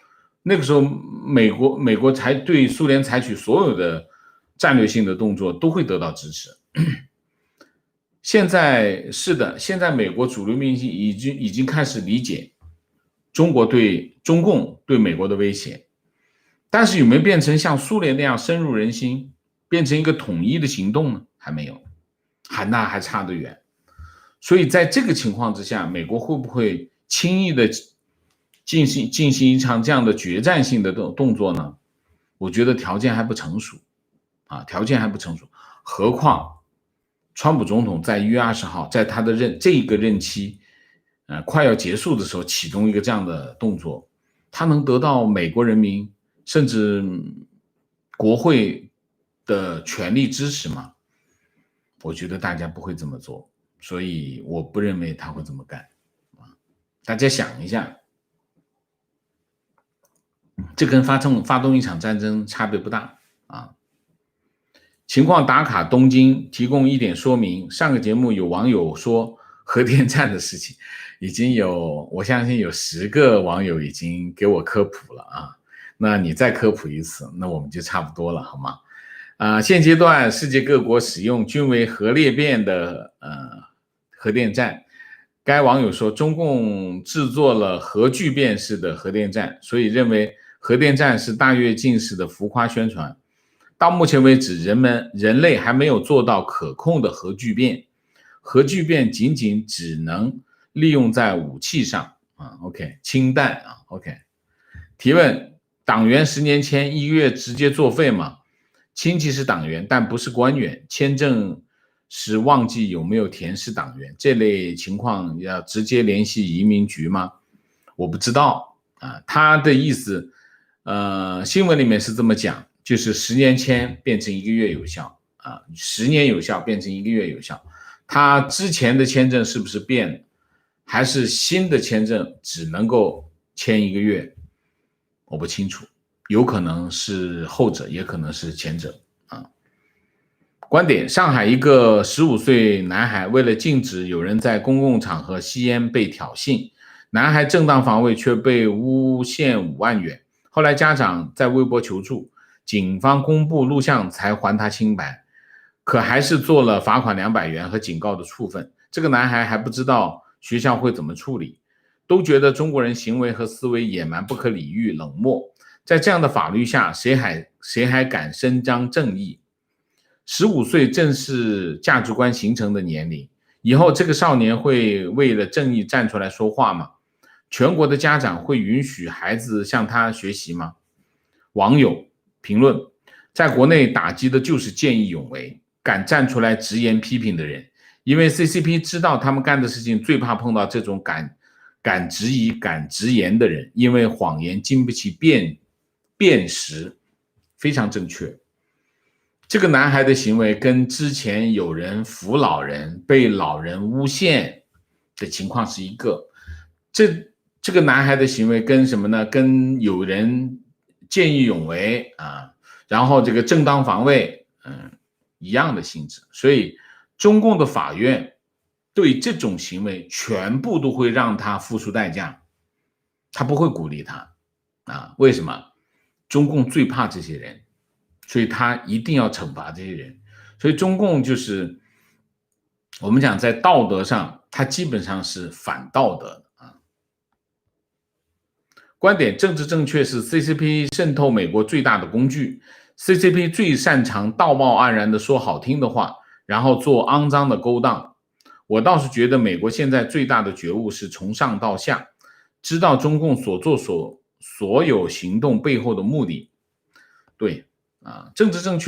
美国才对苏联采取所有的战略性的动作都会得到支持。现在是的，现在美国主流民意已经开始理解中共对美国的威胁，但是有没有变成像苏联那样深入人心，变成一个统一的行动呢？还没有，那还差得远。所以在这个情况之下，美国会不会轻易的进行一场这样的决战性的动作呢？我觉得条件还不成熟条件还不成熟。何况川普总统在1月20号在他的这个任期快要结束的时候启动一个这样的动作，他能得到美国人民甚至国会的全力支持吗？我觉得大家不会这么做，所以我不认为他会这么干大家想一下，这跟发动一场战争差别不大情况打卡东京，提供一点说明。上个节目有网友说核电站的事情，我相信有10个网友已经给我科普了那你再科普一次，那我们就差不多了，好吗？现阶段世界各国使用均为核裂变的核电站。该网友说，中共制作了核聚变式的核电站，所以认为核电站是大跃进式的浮夸宣传。到目前为止，人类还没有做到可控的核聚变，核聚变仅只能利用在武器上OK， 氢弹OK。提问：党员10年前1个月直接作废吗？亲戚是党员，但不是官员，签证时忘记有没有填是党员，这类情况要直接联系移民局吗？我不知道他的意思新闻里面是这么讲，就是10年签变成1个月有效10年有效变成1个月有效。他之前的签证是不是变了，还是新的签证只能够签1个月？我不清楚，有可能是后者，也可能是前者观点：上海一个15岁男孩为了禁止有人在公共场合吸烟被挑衅，男孩正当防卫却被诬陷5万元。后来家长在微博求助，警方公布录像才还他清白，可还是做了罚款200元和警告的处分。这个男孩还不知道学校会怎么处理，都觉得中国人行为和思维野蛮不可理喻冷漠，在这样的法律下谁还敢伸张正义？15岁正是价值观形成的年龄，以后这个少年会为了正义站出来说话吗？全国的家长会允许孩子向他学习吗？网友评论：在国内打击的就是见义勇为，敢站出来直言批评的人，因为 CCP 知道他们干的事情最怕碰到这种敢质疑、敢直言的人，因为谎言经不起辨识，非常正确。这个男孩的行为跟之前有人扶老人被老人诬陷的情况是一个，这个男孩的行为跟什么呢？跟有人见义勇为然后这个正当防卫一样的性质。所以中共的法院对这种行为全部都会让他付出代价，他不会鼓励他为什么？中共最怕这些人，所以他一定要惩罚这些人。所以中共就是我们讲在道德上他基本上是反道德的观点：政治正确是 CCP 渗透美国最大的工具， CCP 最擅长道貌岸然的说好听的话，然后做肮脏的勾当。我倒是觉得美国现在最大的觉悟是从上到下，知道中共所有行动背后的目的。对政治正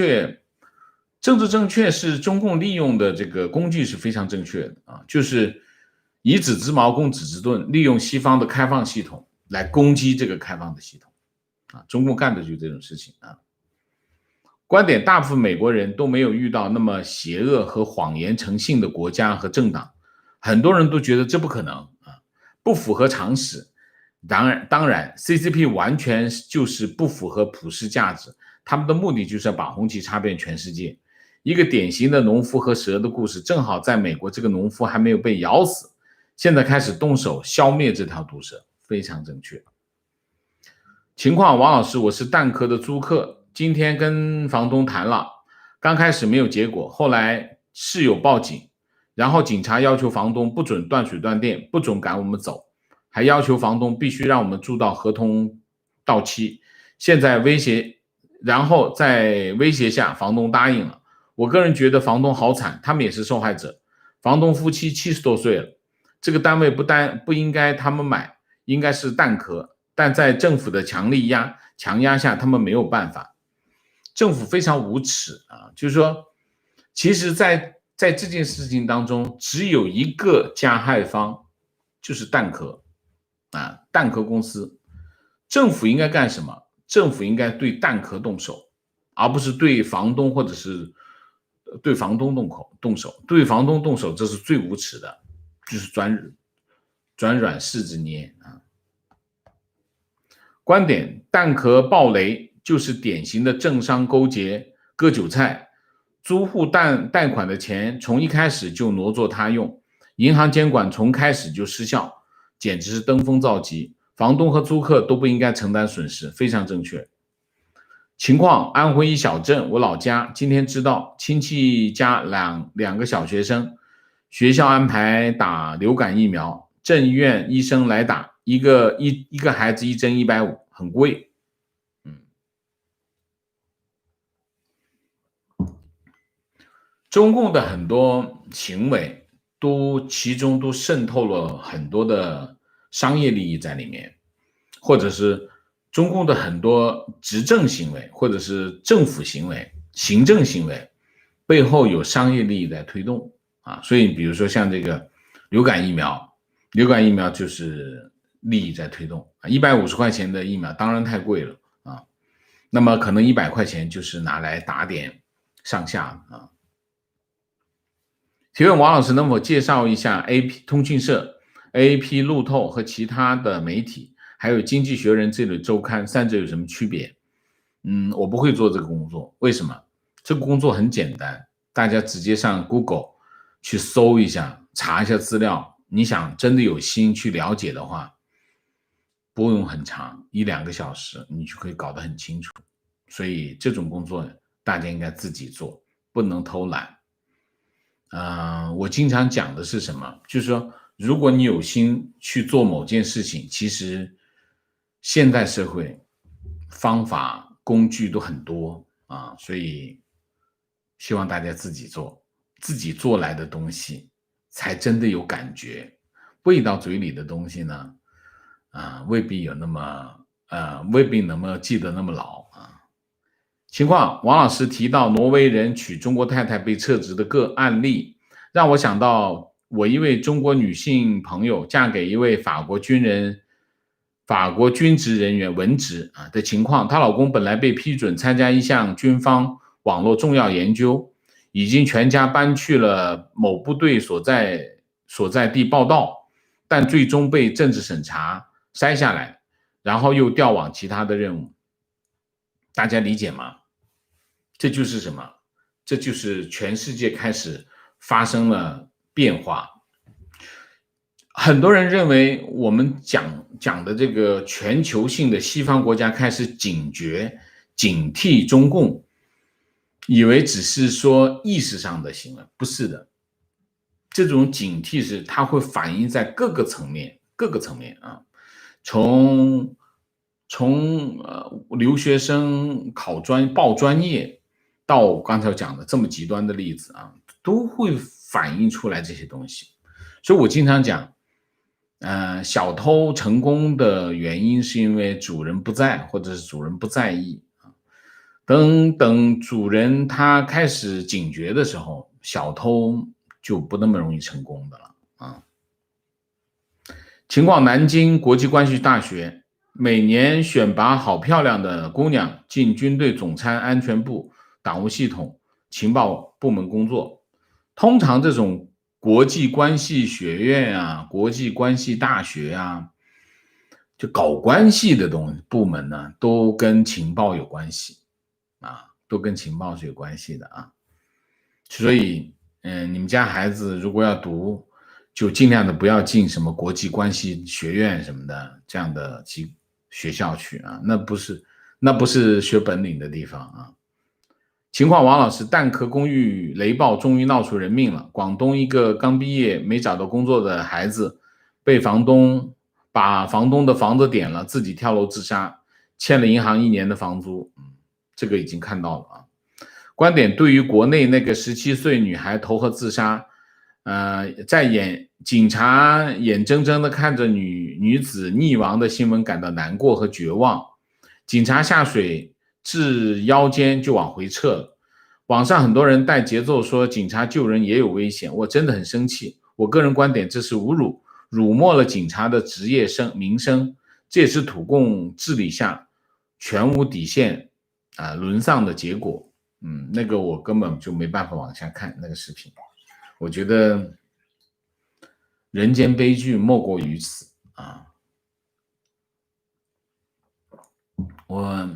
确是中共利用的这个工具是非常正确的就是以子之矛攻子之盾，利用西方的开放系统来攻击这个开放的系统中共干的就是这种事情观点：大部分美国人都没有遇到那么邪恶和谎言成性的国家和政党，很多人都觉得这不可能不符合常识。当然 CCP 完全就是不符合普世价值，他们的目的就是要把红旗插遍全世界。一个典型的农夫和蛇的故事，正好在美国这个农夫还没有被咬死，现在开始动手消灭这条毒蛇，非常正确。情况：王老师，我是蛋壳的租客，今天跟房东谈了，刚开始没有结果，后来室友报警，然后警察要求房东不准断水断电，不准赶我们走，还要求房东必须让我们住到合同到期。现在威胁，然后在威胁下，房东答应了。我个人觉得房东好惨，他们也是受害者。房东夫妻70多岁了，这个单位不应该他们买，应该是蛋壳，但在政府的强压下，他们没有办法。政府非常无耻啊，就是说，其实在这件事情当中，只有一个加害方，就是蛋壳啊，蛋壳公司。政府应该干什么？政府应该对蛋壳动手，而不是对房东或者是对房东动手。对房东动手，这是最无耻的，就是转软柿子捏啊。观点：蛋壳暴雷就是典型的政商勾结、割韭菜，租户贷款的钱从一开始就挪作他用，银行监管从开始就失效，简直是登峰造极。房东和租客都不应该承担损失，非常正确。情况：安徽一小镇，我老家，今天知道亲戚家两个小学生，学校安排打流感疫苗，镇医院医生来打，一个孩子一针150，很贵。中共的很多行为其中都渗透了很多的商业利益在里面，或者是中共的很多执政行为，或者是政府行为、行政行为背后有商业利益在推动啊。所以比如说像这个流感疫苗就是利益在推动啊，150块钱的疫苗当然太贵了啊，那么可能100块钱就是拿来打点上下啊。提问王老师能否介绍一下 AP 通讯社、AP 路透和其他的媒体，还有经济学人这类周刊，三者有什么区别？我不会做这个工作，为什么？这个工作很简单，大家直接上 Google 去搜一下，查一下资料，你想真的有心去了解的话，不用很长，1-2个小时，你就可以搞得很清楚。所以这种工作大家应该自己做，不能偷懒。我经常讲的是什么？就是说，如果你有心去做某件事情，其实现代社会方法工具都很多啊，所以希望大家自己做，自己做来的东西才真的有感觉，喂到嘴里的东西呢，未必能够记得那么牢啊。情况：王老师提到挪威人娶中国太太被撤职的个案例，让我想到我一位中国女性朋友嫁给一位法国军职人员文职的情况。她老公本来被批准参加一项军方网络重要研究，已经全家搬去了某部队所在地报道，但最终被政治审查筛下来，然后又调往其他的任务。大家理解吗？这就是什么？这就是全世界开始发生了变化。很多人认为我们讲的这个全球性的西方国家开始警惕中共，以为只是说意识上的行为，不是的。这种警惕是它会反映在各个层面啊，从留学生报专业到我刚才讲的这么极端的例子啊，都会反映出来这些东西。所以我经常讲，小偷成功的原因是因为主人不在，或者是主人不在意啊。等主人他开始警觉的时候，小偷就不那么容易成功的了啊。情况：南京国际关系大学每年选拔好漂亮的姑娘进军队总参安全部、党务系统、情报部门工作。通常这种国际关系学院啊、国际关系大学啊，就搞关系的部门呢，都跟情报有关系啊，都跟情报是有关系的啊。所以，你们家孩子如果要读，就尽量的不要进什么国际关系学院什么的这样的学校去啊，那不是学本领的地方啊。情况：王老师，蛋壳公寓雷暴终于闹出人命了。广东一个刚毕业没找到工作的孩子，被把房东的房子点了，自己跳楼自杀。欠了银行1年的房租，这个已经看到了啊。观点对于国内那个17岁女孩投河自杀，警察眼睁睁地看着女子溺亡的新闻感到难过和绝望。警察下水至腰间就往回撤了。网上很多人带节奏说警察救人也有危险，我真的很生气。我个人观点，这是辱没了警察的职业名声，这也是土共治理下全无底线沦丧的结果。那个我根本就没办法往下看那个视频，我觉得人间悲剧莫过于此啊！我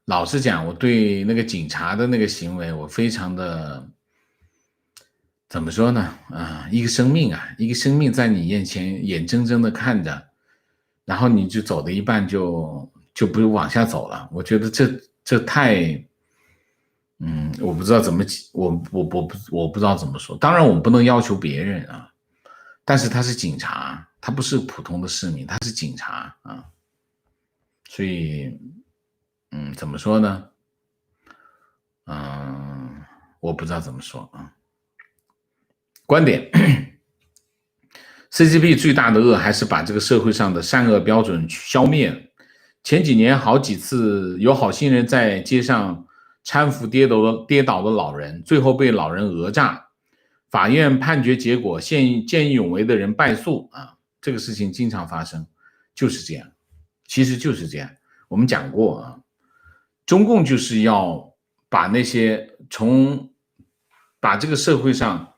老实讲，我对那个警察的那个行为，我非常的怎么说呢？一个生命在你眼前眼睁睁的看着，然后你就走的一半就不往下走了。我觉得这太，我不知道怎么，我不知道怎么说。当然，我们不能要求别人啊，但是他是警察，他不是普通的市民，他是警察啊，所以，怎么说呢？我不知道怎么说啊。观点 ，CCP 最大的恶还是把这个社会上的善恶标准消灭了。前几年好几次有好心人在街上搀扶跌倒的老人，最后被老人讹诈，法院判决结果见义勇为的人败诉啊，这个事情经常发生，就是这样，其实就是这样。我们讲过啊，中共就是要把那些把这个社会上，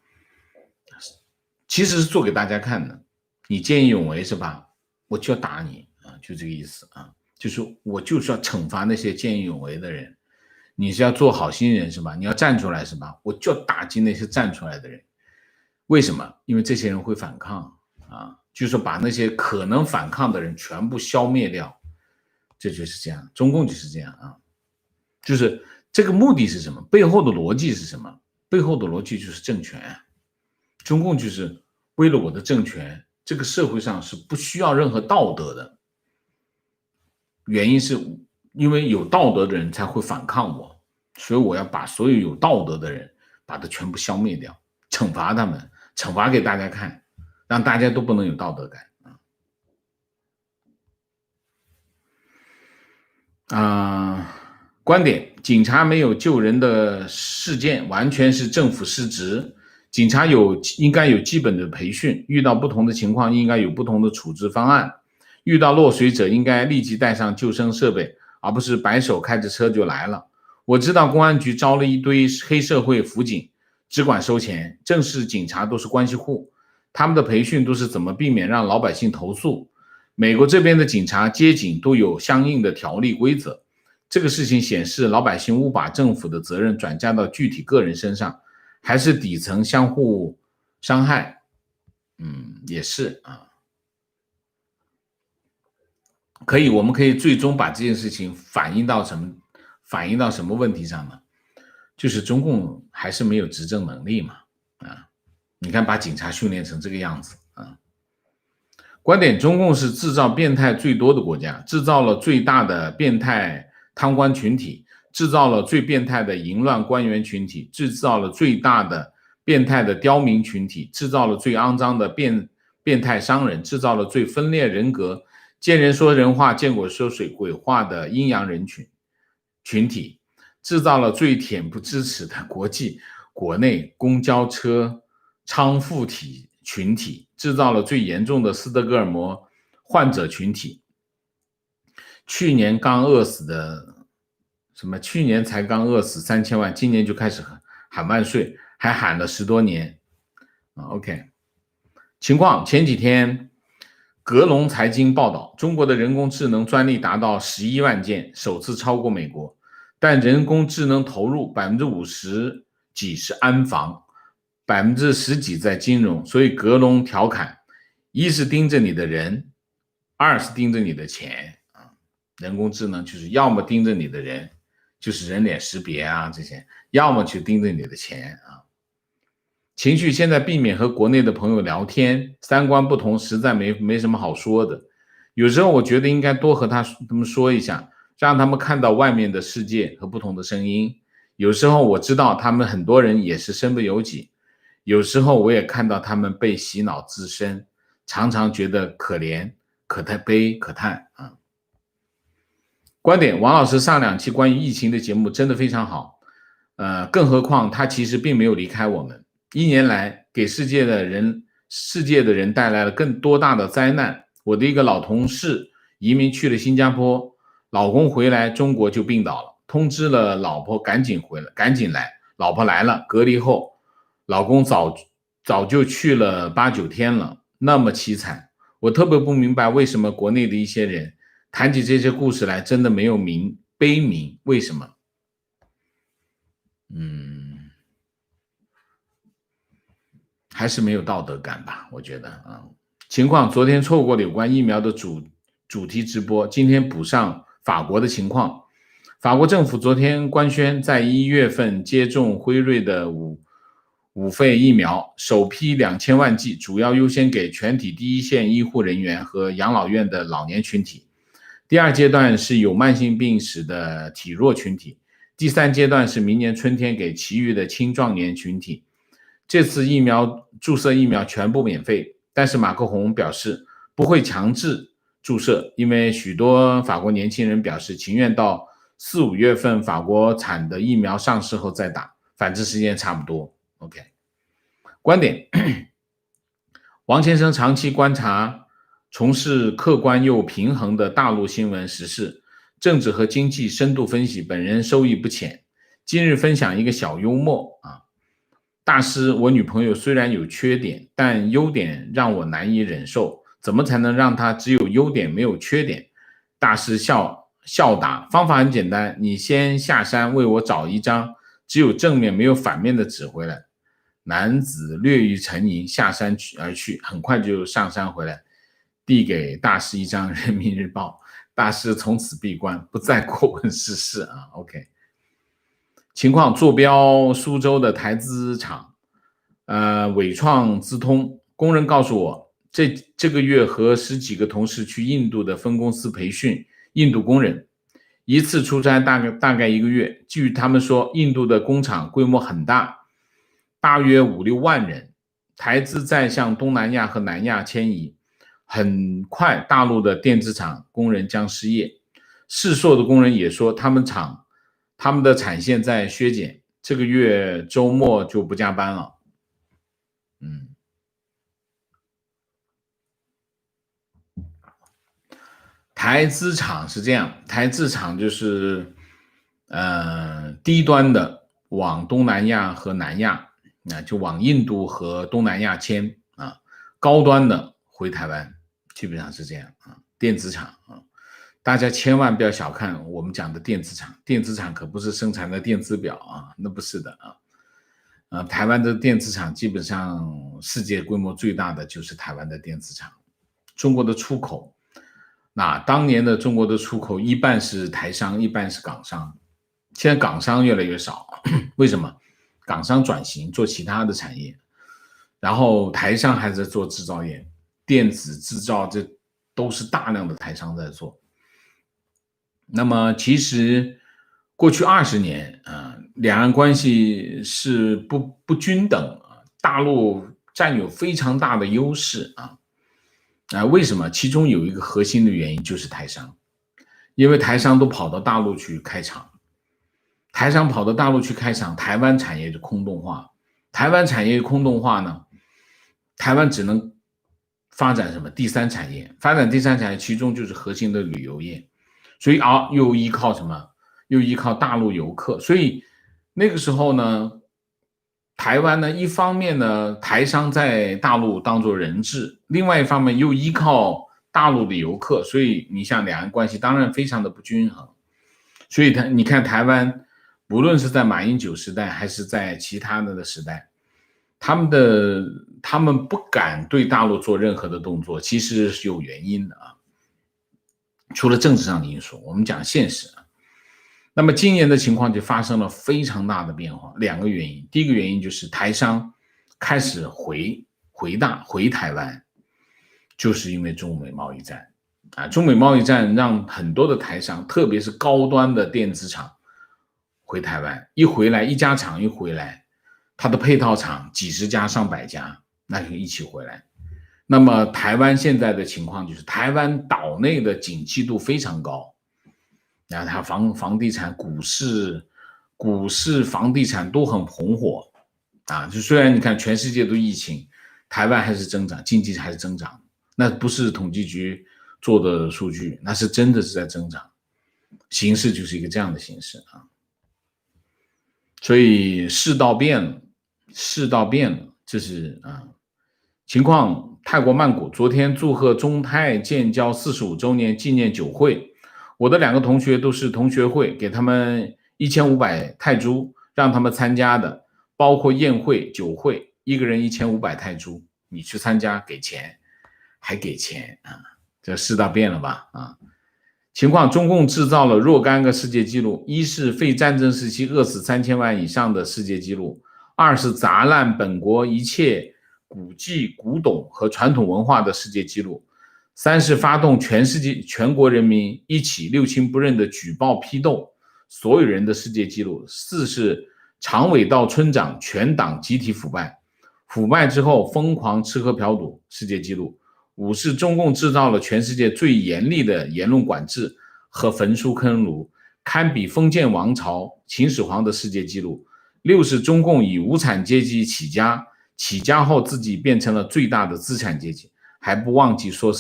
其实是做给大家看的，你见义勇为是吧？我就要打你啊，就这个意思啊。就是我就是要惩罚那些见义勇为的人，你是要做好心人是吧？你要站出来是吧？我就要打击那些站出来的人。为什么？因为这些人会反抗啊，就是把那些可能反抗的人全部消灭掉，这就是这样，中共就是这样啊。就是这个目的是什么？背后的逻辑是什么？背后的逻辑就是政权啊。中共就是为了我的政权，这个社会上是不需要任何道德的。原因是因为有道德的人才会反抗我，所以我要把所有有道德的人把它全部消灭掉，惩罚他们，惩罚给大家看，让大家都不能有道德感观点，警察没有救人的事件完全是政府失职，警察应该有基本的培训，遇到不同的情况应该有不同的处置方案，遇到落水者应该立即带上救生设备，而不是白手开着车就来了。我知道公安局招了一堆黑社会辅警，只管收钱，正式警察都是关系户，他们的培训都是怎么避免让老百姓投诉。美国这边的警察接警都有相应的条例规则，这个事情显示老百姓误把政府的责任转嫁到具体个人身上，还是底层相互伤害。也是啊。我们可以最终把这件事情反映到什么问题上呢？就是中共还是没有执政能力嘛，你看把警察训练成这个样子啊。观点，中共是制造变态最多的国家，制造了最大的变态贪官群体，制造了最变态的淫乱官员群体，制造了最大的变态的刁民群体，制造了最肮脏的变态商人，制造了最分裂人格见人说人话，见鬼说鬼话的阴阳人群体，制造了最恬不知耻的国内公交车娼妇群体，制造了最严重的斯德哥尔摩患者群体。去年才刚饿死3000万，今年就开始喊万岁，还喊了10多年。OK， 情况，前几天格隆财经报道，中国的人工智能专利达到11万件，首次超过美国，但人工智能投入50%几是安防，10%几在金融，所以格隆调侃，一是盯着你的人，二是盯着你的钱人工智能就是要么盯着你的人，就是人脸识别啊这些，要么去盯着你的钱情绪现在避免和国内的朋友聊天，三观不同实在没什么好说的。有时候我觉得应该多和他们说一下，让他们看到外面的世界和不同的声音。有时候我知道他们很多人也是身不由己，有时候我也看到他们被洗脑自身，常常觉得可怜、可悲、可叹啊。观点，王老师上2期关于疫情的节目真的非常好，更何况他其实并没有离开我们，1年来给世界的人带来了更多大的灾难。我的一个老同事移民去了新加坡，老公回来中国就病倒了，通知了老婆赶紧来，老婆来了，隔离后老公早就去了8、9天了，那么凄惨。我特别不明白为什么国内的一些人谈起这些故事来真的没有悲悯，为什么？还是没有道德感吧，我觉得啊。情况，昨天错过了有关疫苗的主题直播，今天补上法国的情况。法国政府昨天官宣，在1月份接种辉瑞的五费疫苗，首批2000万剂，主要优先给全体第一线医护人员和养老院的老年群体。第2阶段是有慢性病史的体弱群体，第3阶段是明年春天给其余的青壮年群体。这次注射疫苗全部免费，但是马克宏表示不会强制注射，因为许多法国年轻人表示情愿到4、5月份法国产的疫苗上市后再打，反正时间差不多。OK， 观点，王先生长期观察，从事客观又平衡的大陆新闻时事、政治和经济深度分析，本人收益不浅。今日分享一个小幽默啊。大师，我女朋友虽然有缺点，但优点让我难以忍受，怎么才能让她只有优点没有缺点？大师笑答，方法很简单，你先下山为我找一张只有正面没有反面的纸回来。男子略欲沉吟，下山而去，很快就上山回来，递给大师一张人民日报。大师从此闭关，不再过问世事啊。OK。情况，坐标苏州的台资厂，伟创资通工人告诉我，这个月和10几个同事去印度的分公司培训印度工人，一次出差大概1个月。据他们说，印度的工厂规模很大，大约5、6万人，台资在向东南亚和南亚迁移，很快大陆的电子厂工人将失业。世硕的工人也说，他们的产线在削减，这个月周末就不加班了。台资厂是这样，台资厂就是低端的往东南亚和南亚，就往印度和东南亚迁啊，高端的回台湾，基本上是这样啊。电子厂啊，大家千万不要小看我们讲的电子厂，电子厂可不是生产的电子表啊，那不是的啊。台湾的电子厂基本上世界规模最大的就是台湾的电子厂。中国的出口，那当年的中国的出口一半是台商，一半是港商，现在港商越来越少，为什么？港商转型做其他的产业，然后台商还在做制造业，电子制造这都是大量的台商在做。那么其实过去20年两岸关系是不均等，大陆占有非常大的优势为什么？其中有一个核心的原因就是台商，因为台商都跑到大陆去开厂，台商跑到大陆去开厂，台湾产业就空洞化。台湾产业空洞化呢，台湾只能发展什么？第三产业，发展第三产业，其中就是核心的旅游业。所以又依靠什么？又依靠大陆游客。所以那个时候呢，台湾呢，一方面呢，台商在大陆当作人质，另外一方面又依靠大陆的游客，所以你像两岸关系当然非常的不均衡。所以你看台湾，无论是在马英九时代还是在其他的时代，他们不敢对大陆做任何的动作，其实是有原因的除了政治上的因素，我们讲现实那么今年的情况就发生了非常大的变化，2个原因。第一个原因就是台商开始回台湾，就是因为中美贸易战。中美贸易战让很多的台商，特别是高端的电子厂回台湾，一回来一家厂一回来，它的配套厂几十家上百家，那就一起回来。那么台湾现在的情况就是台湾岛内的景气度非常高，然后它房地产、股市、房地产都很红火就虽然你看全世界都疫情，台湾还是增长，经济还是增长，那不是统计局做的数据，那是真的是在增长，形势就是一个这样的形势所以世道变了，这是情况。泰国曼谷昨天祝贺中泰建交45周年纪念酒会，我的2个同学都是同学会，给他们1500泰铢让他们参加的，包括宴会、酒会，一个人1500泰铢，你去参加给钱，还给钱这世道变了吧情况，中共制造了若干个世界纪录，一是非战争时期饿死3000万以上的世界纪录，二是砸烂本国一切古迹、古董和传统文化的世界纪录，三是发动全国人民一起六亲不认的举报批斗所有人的世界纪录，四是常委到村长全党集体腐败，腐败之后疯狂吃喝嫖赌世界纪录，五是中共制造了全世界最严厉的言论管制和焚书坑儒，堪比封建王朝秦始皇的世界纪录，六是中共以无产阶级起家后自己变成了最大的资产阶级，还不忘记说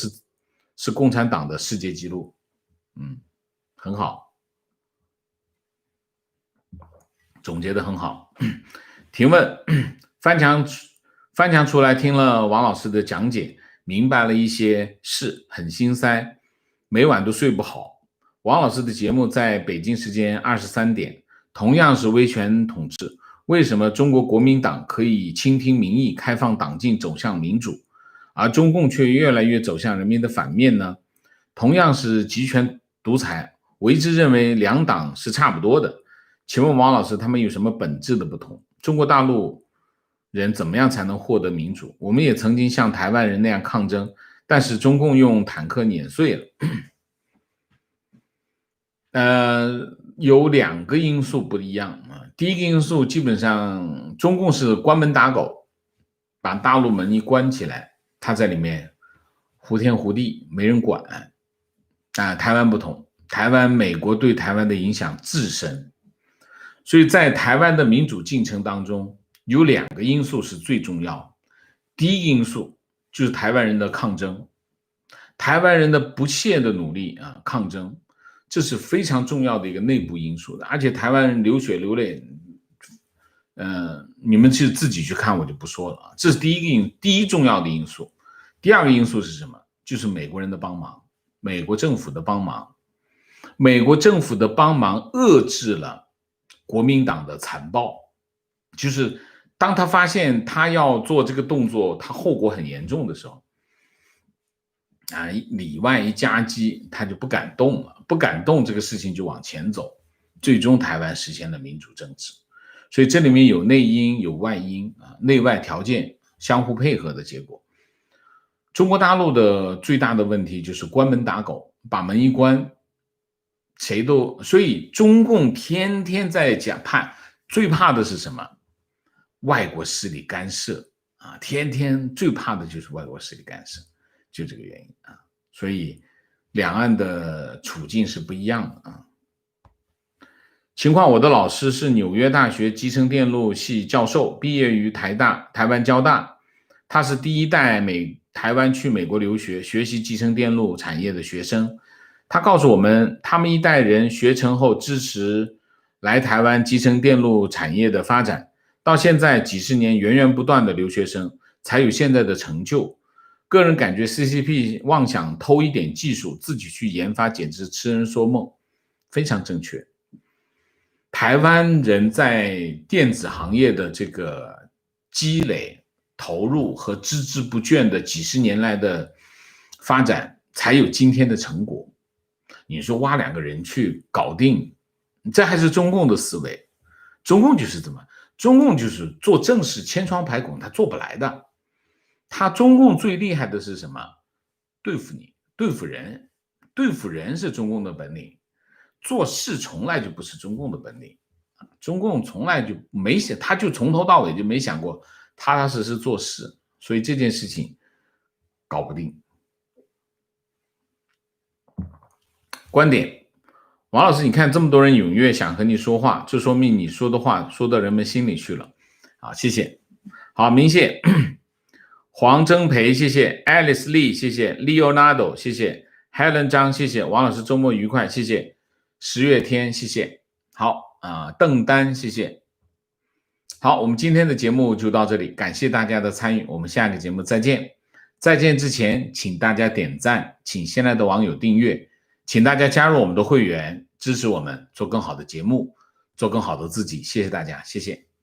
是共产党的世界纪录很好，总结的很好。提问，翻墙出来听了王老师的讲解，明白了一些事，很心塞，每晚都睡不好。王老师的节目在北京时间23点，同样是威权统治，为什么中国国民党可以倾听民意，开放党禁，走向民主，而中共却越来越走向人民的反面呢？同样是集权独裁，我一直认为两党是差不多的，请问王老师，他们有什么本质的不同？中国大陆人怎么样才能获得民主？我们也曾经像台湾人那样抗争，但是中共用坦克碾碎了。有2个因素不一样第一个因素，基本上中共是关门打狗，把大陆门一关起来，他在里面胡天胡地，没人管台湾不同，台湾美国对台湾的影响至深，所以在台湾的民主进程当中，有2个因素是最重要。第一个因素就是台湾人的抗争，台湾人的不懈的努力抗争，这是非常重要的一个内部因素的，而且台湾人流血流泪，你们去自己去看，我就不说了这是第一重要的因素。第2个因素是什么？就是美国人的帮忙，美国政府的帮忙，美国政府的帮忙遏制了国民党的残暴，就是当他发现他要做这个动作，他后果很严重的时候里外一夹击，他就不敢动了，不敢动，这个事情就往前走，最终台湾实现了民主政治。所以这里面有内因有外因内外条件相互配合的结果。中国大陆的最大的问题就是关门打狗，把门一关，所以中共天天在讲最怕的是什么？外国势力干涉天天最怕的就是外国势力干涉，就这个原因所以两岸的处境是不一样的情况，我的老师是纽约大学集成电路系教授，毕业于台湾交大，他是第一代台湾去美国留学学习集成电路产业的学生。他告诉我们，他们一代人学成后支持来台湾集成电路产业的发展，到现在几十年源源不断的留学生才有现在的成就。个人感觉 CCP 妄想偷一点技术自己去研发，简直痴人说梦，非常正确。台湾人在电子行业的这个积累投入和孜孜不倦的几十年来的发展，才有今天的成果。你说挖2个人去搞定，这还是中共的思维。中共就是中共就是做正事千疮百孔，他做不来的。中共最厉害的是什么？对付你，对付人，对付人是中共的本领，做事从来就不是中共的本领。中共从来就没想，他就从头到尾就没想过踏踏实实做事，所以这件事情搞不定。观点，王老师，你看这么多人踊跃想和你说话，这说明你说的话说到人们心里去了啊，谢谢。好，明谢。黄征培，谢谢 Alice Lee， 谢谢 Leonardo， 谢谢 Helen 张，谢谢王老师，周末愉快，谢谢十月天，谢谢。好邓丹，谢谢。好，我们今天的节目就到这里，感谢大家的参与，我们下个节目再见。再见之前，请大家点赞，请现在的网友订阅，请大家加入我们的会员，支持我们做更好的节目，做更好的自己，谢谢大家，谢谢。